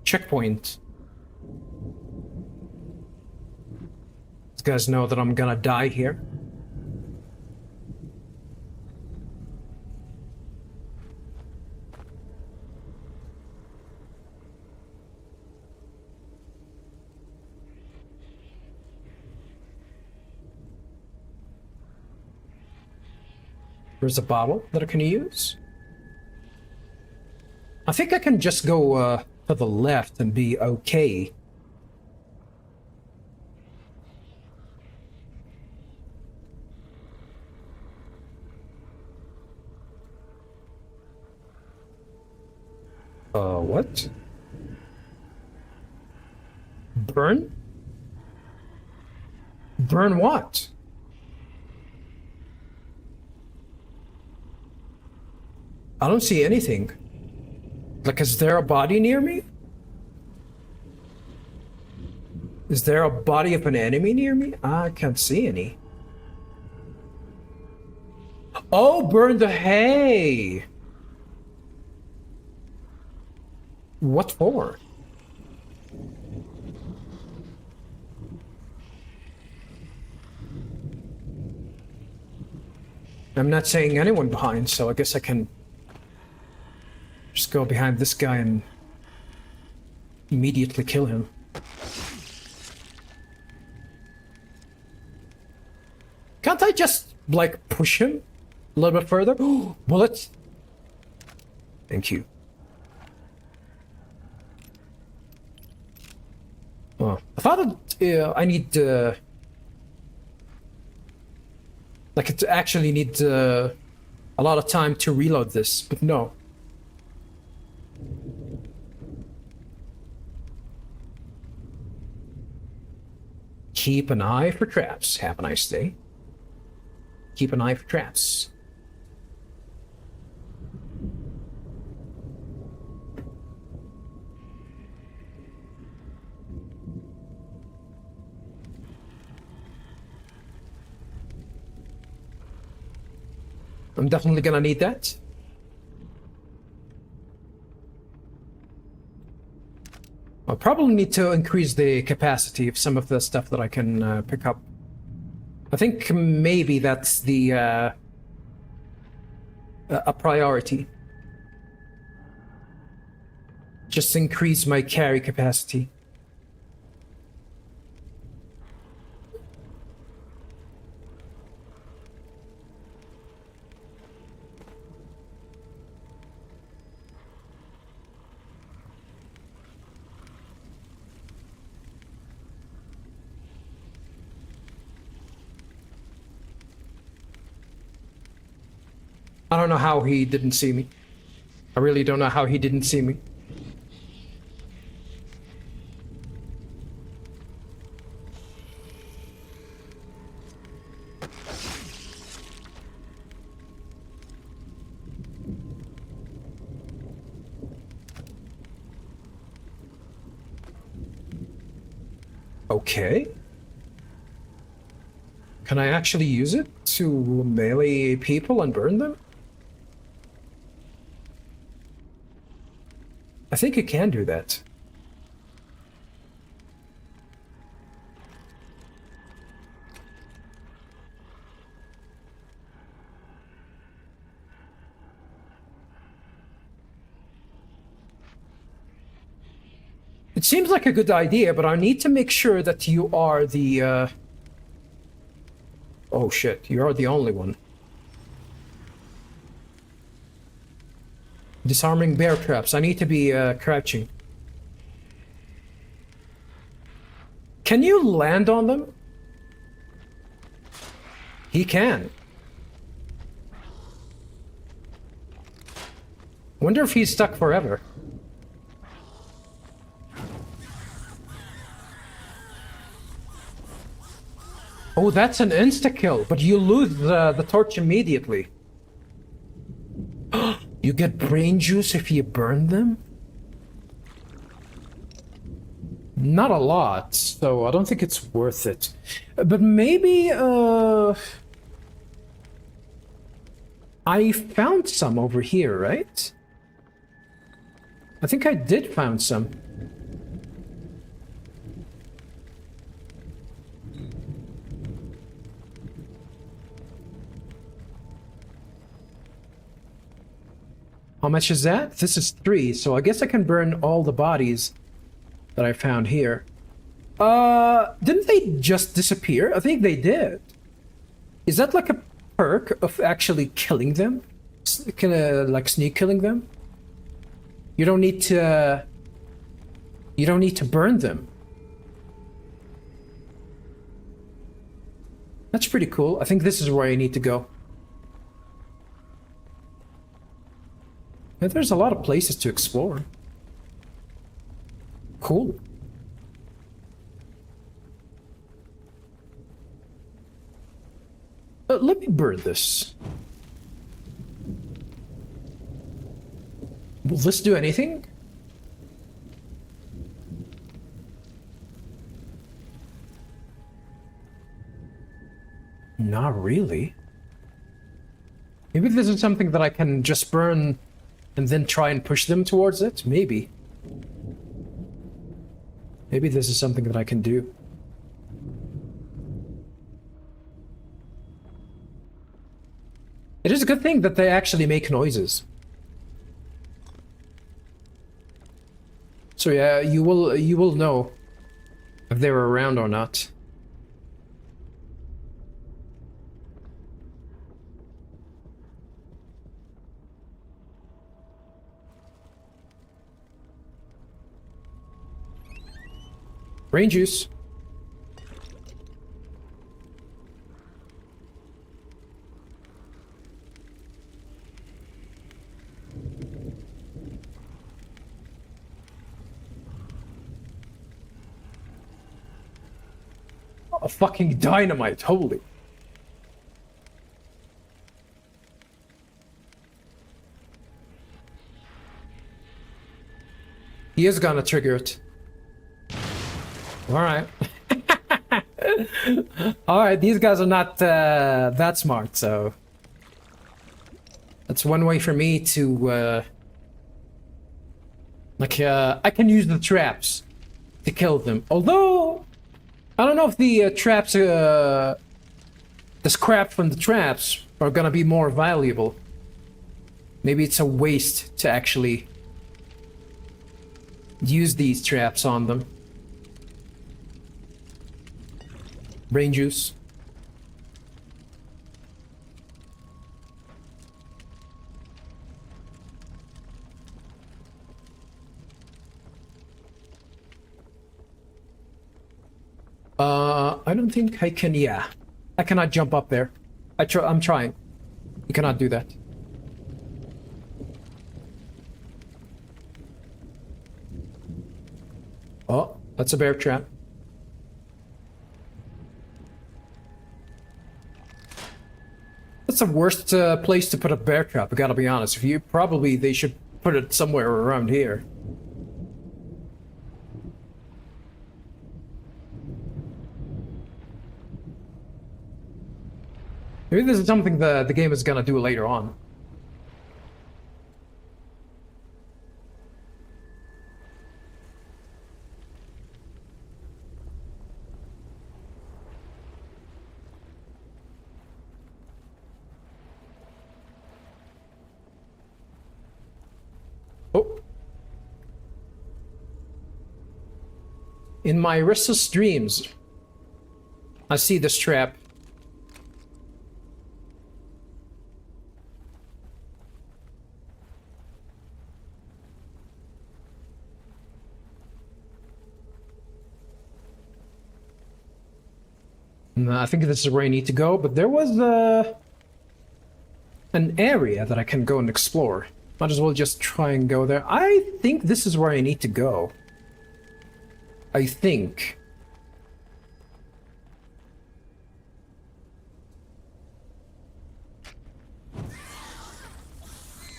Checkpoint. These guys know that I'm gonna die here. There's a bottle that I can use. I think I can just go to the left and be okay. What? Burn? Burn what? I don't see anything. Like, is there a body near me? Is there a body of an enemy near me? I can't see any. Oh, burn the hay! What for? I'm not saying anyone behind, so I guess I can just go behind this guy and immediately kill him. Can't I just, like, push him a little bit further? Bullets! Thank you. Oh, I thought that I need, like, it actually need a lot of time to reload this, but no. Keep an eye for traps. Have a nice day. Keep an eye for traps. I'm definitely gonna need that. I'll probably need to increase the capacity of some of the stuff that I can pick up. I think maybe that's the a priority. Just increase my carry capacity. I don't know how he didn't see me. I really don't know how he didn't see me. Okay. Can I actually use it to melee people and burn them? I think you can do that. It seems like a good idea, but I need to make sure that you are the, Oh shit, you are the only one. Disarming bear traps. I need to be, crouching. Can you land on them? He can. Wonder if he's stuck forever. Oh, that's an insta-kill, but you lose the torch immediately. You get brain juice if you burn them? Not a lot, so I don't think it's worth it. But maybe, I found some over here, right? I think I did found some. How much is that? This is 3, so I guess I can burn all the bodies that I found here. Didn't they just disappear? I think they did. Is that like a perk of actually killing them? Like sneak killing them? You don't need to... You don't need to burn them. That's pretty cool. I think this is where I need to go. There's a lot of places to explore. Cool. Let me burn this. Will this do anything? Not really. Maybe this is something that I can just burn and then try and push them towards it? Maybe. Maybe this is something that I can do. It is a good thing that they actually make noises. So yeah, you will know if they're around or not. Brain juice. A fucking dynamite, holy. He is gonna trigger it. Alright. Alright, these guys are not that smart, so... That's one way for me to... I can use the traps to kill them. Although... I don't know if the traps... the scrap from the traps are gonna be more valuable. Maybe it's a waste to actually... use these traps on them. Brain juice. I don't think I can, yeah. I cannot jump up there. I'm trying. You cannot do that. That's a bear trap. That's the worst place to put a bear trap, I gotta be honest. If you probably they should put it somewhere around here. Maybe this is something the game is gonna do later on. Oh. In my restless dreams, I see this trap. I think this is where I need to go, but there was an area that I can go and explore. Might as well just try and go there. I think this is where I need to go. I think.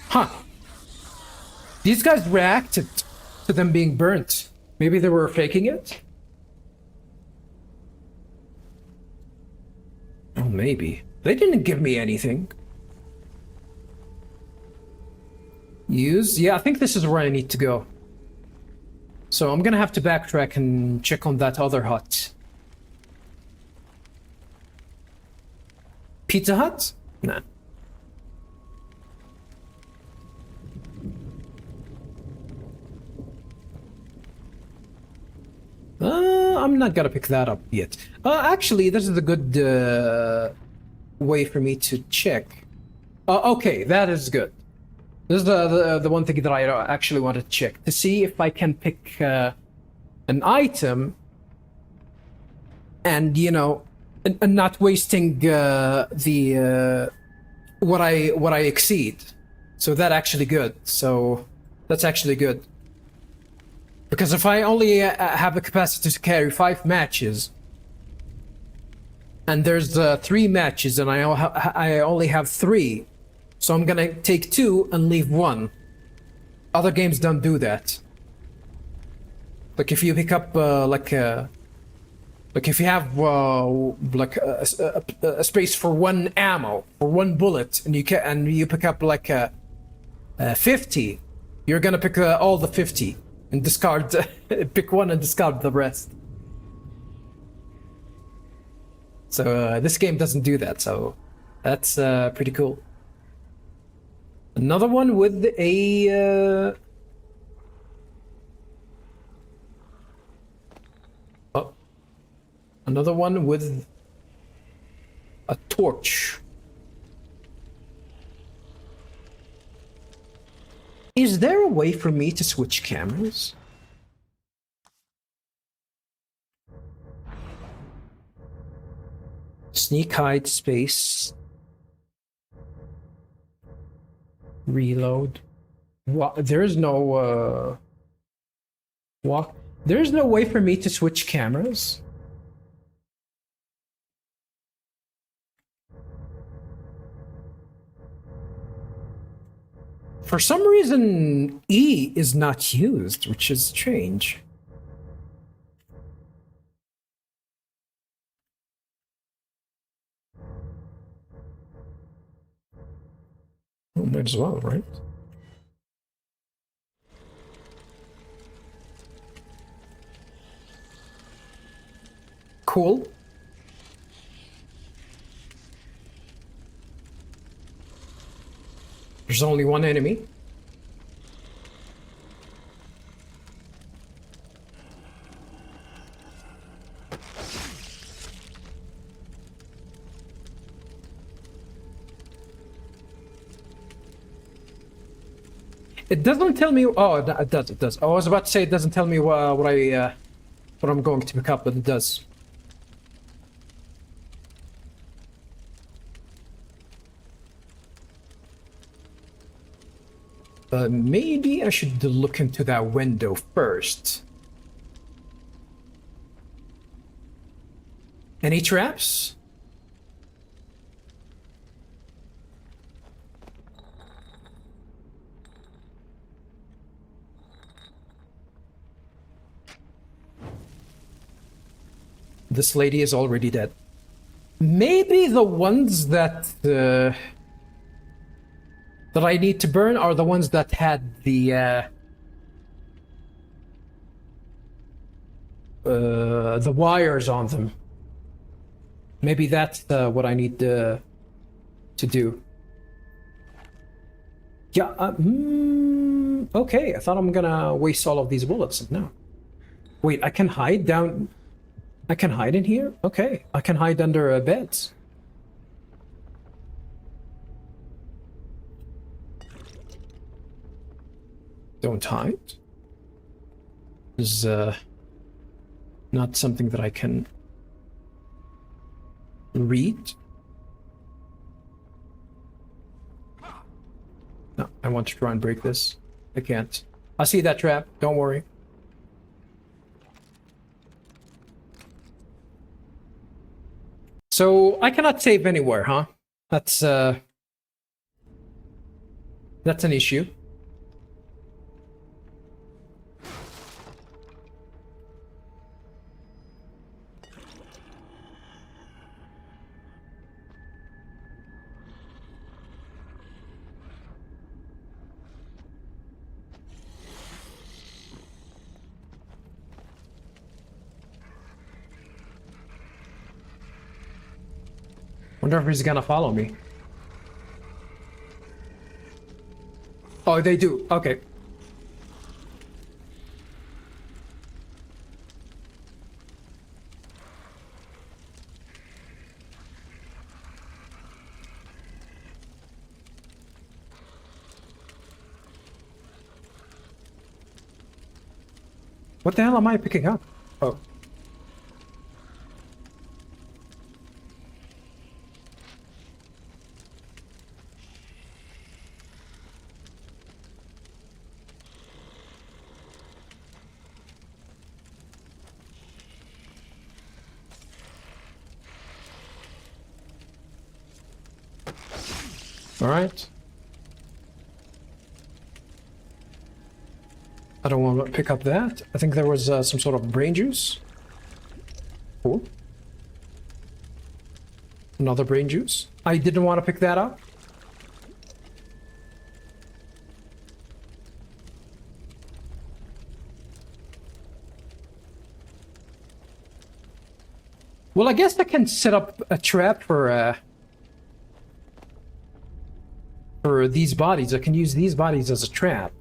Huh. These guys reacted to them being burnt. Maybe they were faking it? Oh, maybe. They didn't give me anything. Use? Yeah, I think this is where I need to go. So I'm gonna have to backtrack and check on that other hut. Pizza Hut? Nah. I'm not gonna pick that up yet. Actually, this is a good way for me to check. Okay, that is good. This is the one thing that I actually want to check to see if I can pick an item, and you know, and not wasting the what I exceed. So that actually good. So that's actually good. Because if I only have the capacity to carry 5 matches, and there's 3 matches, and I only have 3, so I'm gonna take 2 and leave 1. Other games don't do that. Like if you pick up like if you have like a space for 1 ammo for 1 bullet, and you pick up like 50, you're gonna pick all the 50. And discard, pick 1 and discard the rest. So this game doesn't do that, so that's pretty cool. Another one with a... Oh. Another one with a torch. Is there a way for me to switch cameras? Sneak, hide, space. Reload. What? There is no walk. There is no way for me to switch cameras. For some reason, E is not used, which is strange. Well, might as well, right? Cool. There's only 1 enemy. It doesn't tell me. Oh, it does. It does. I was about to say it doesn't tell me what I'm going to pick up, but it does. Maybe I should look into that window first. Any traps? This lady is already dead. Maybe the ones that I need to burn are the ones that had the wires on them. Maybe that's what I need to do. Yeah. Okay. I thought I'm gonna waste all of these bullets. No. Wait. I can hide down. I can hide in here? Okay. I can hide under beds. Don't hide. This is not something that I can read. No, I want to try and break this. I can't. I see that trap. Don't worry. So I cannot save anywhere, huh? That's an issue. Wonder if he's gonna follow me. Oh, they do. Okay. What the hell am I picking up? Oh. All right. I don't want to pick up that. I think there was some sort of brain juice. Cool. Another brain juice. I didn't want to pick that up. Well, I guess I can set up a trap for these bodies. I can use these bodies as a trap.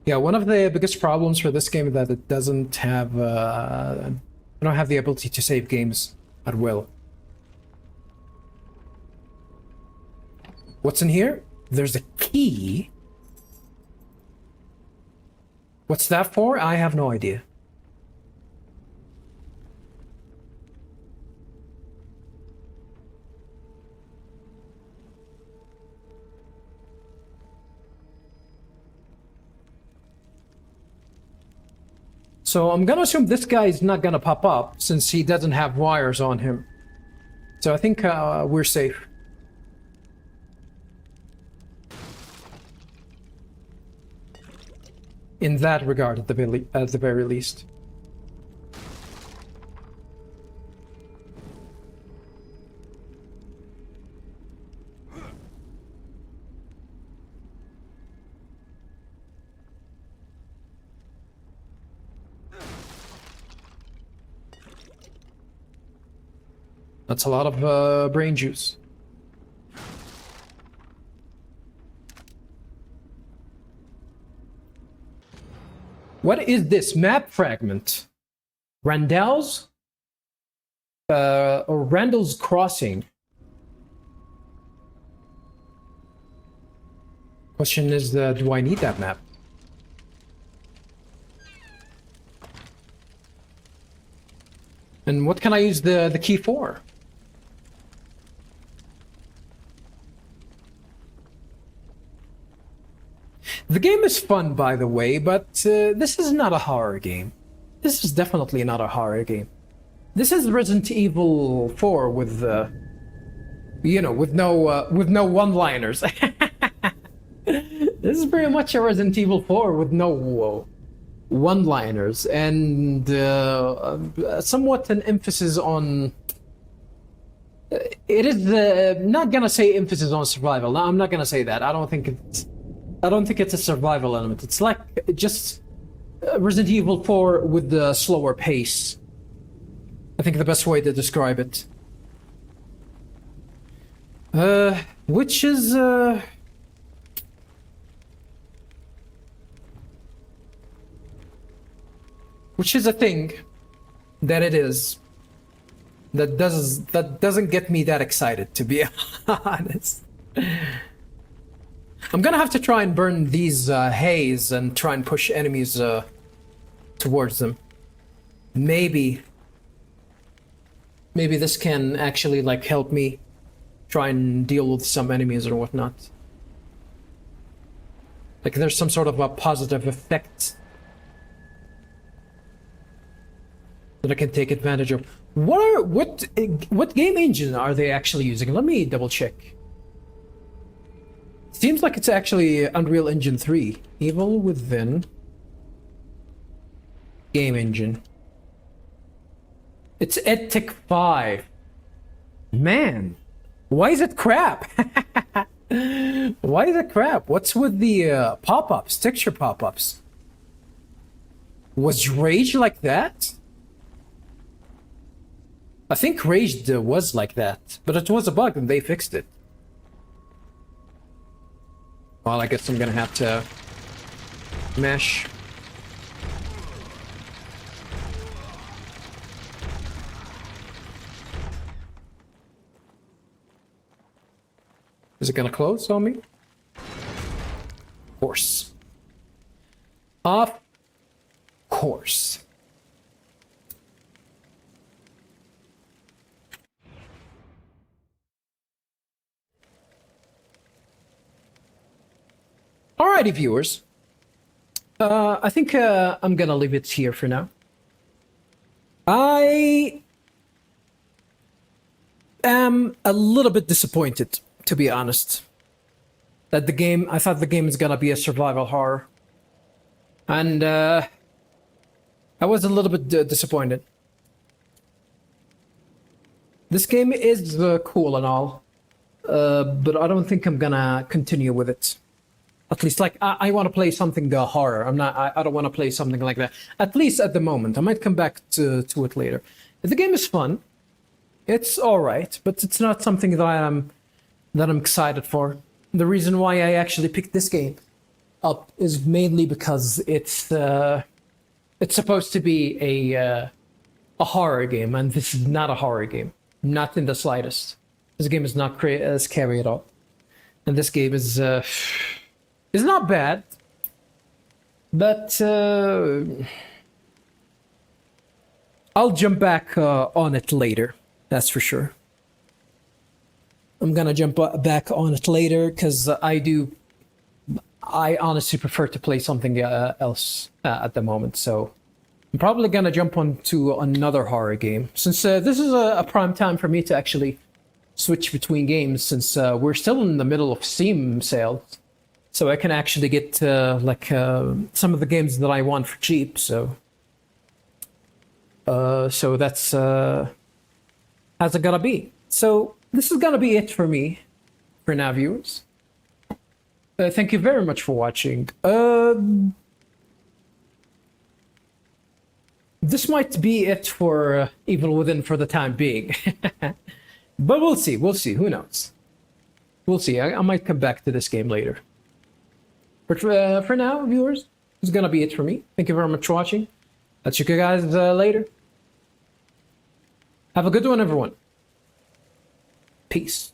Yeah, one of the biggest problems for this game is that it doesn't have I don't have the ability to save games at will. What's in here? There's a key. What's that for? I have no idea. So I'm gonna assume this guy is not gonna pop up since he doesn't have wires on him. So I think we're safe. In that regard, at the very least. That's a lot of brain juice. What is this map fragment? Randall's? Or Randall's Crossing? Question is, do I need that map? And what can I use the key for? The game is fun, by the way, but this is not a horror game. This is definitely not a horror game. This is Resident Evil 4 with, with no one-liners. This is pretty much a Resident Evil 4 with no one-liners and somewhat an emphasis on. It is not gonna say emphasis on survival. No, I'm not gonna say that. I don't think it's a survival element. It's like just Resident Evil 4 with the slower pace. I think the best way to describe it. Which is a thing that it is. That doesn't get me that excited, to be honest. I'm gonna have to try and burn these haze and try and push enemies towards them. Maybe this can actually like help me try and deal with some enemies or whatnot. Like there's some sort of a positive effect that I can take advantage of. What game engine are they actually using? Let me double check. Seems like it's actually Unreal Engine 3. Evil Within. Game engine. It's EdTech 5. Man, why is it crap? Why is it crap? What's with the pop-ups, texture pop-ups? Was Rage like that? I think Rage was like that, but it was a bug and they fixed it. Well, I guess I'm gonna have to mesh. Is it gonna close on me? Of course. Of course. Alrighty, viewers. I think I'm gonna leave it here for now. I am a little bit disappointed, to be honest, that I thought the game is gonna be a survival horror. And I was a little bit disappointed. This game is cool and all, but I don't think I'm gonna continue with it. At least, like, I want to play something horror. I don't want to play something like that. At least at the moment. I might come back to it later. The game is fun. It's alright, but it's not something that I'm excited for. The reason why I actually picked this game up is mainly because it's supposed to be a horror game, and this is not a horror game. Not in the slightest. This game is not scary at all. And this game is not bad, but I'll jump back on it later. That's for sure. I'm gonna jump back on it later because I honestly prefer to play something else at the moment. So I'm probably gonna jump on to another horror game since this is a prime time for me to actually switch between games since we're still in the middle of Steam sales. So I can actually get some of the games that I want for cheap. So that's how's it gonna be. So this is gonna be it for me for now, viewers. Thank you very much for watching. This might be it for Evil Within for the time being. But we'll see. We'll see. Who knows? We'll see. I might come back to this game later. But for now, viewers, this is gonna be it for me. Thank you very much for watching. I'll check you guys later. Have a good one, everyone. Peace.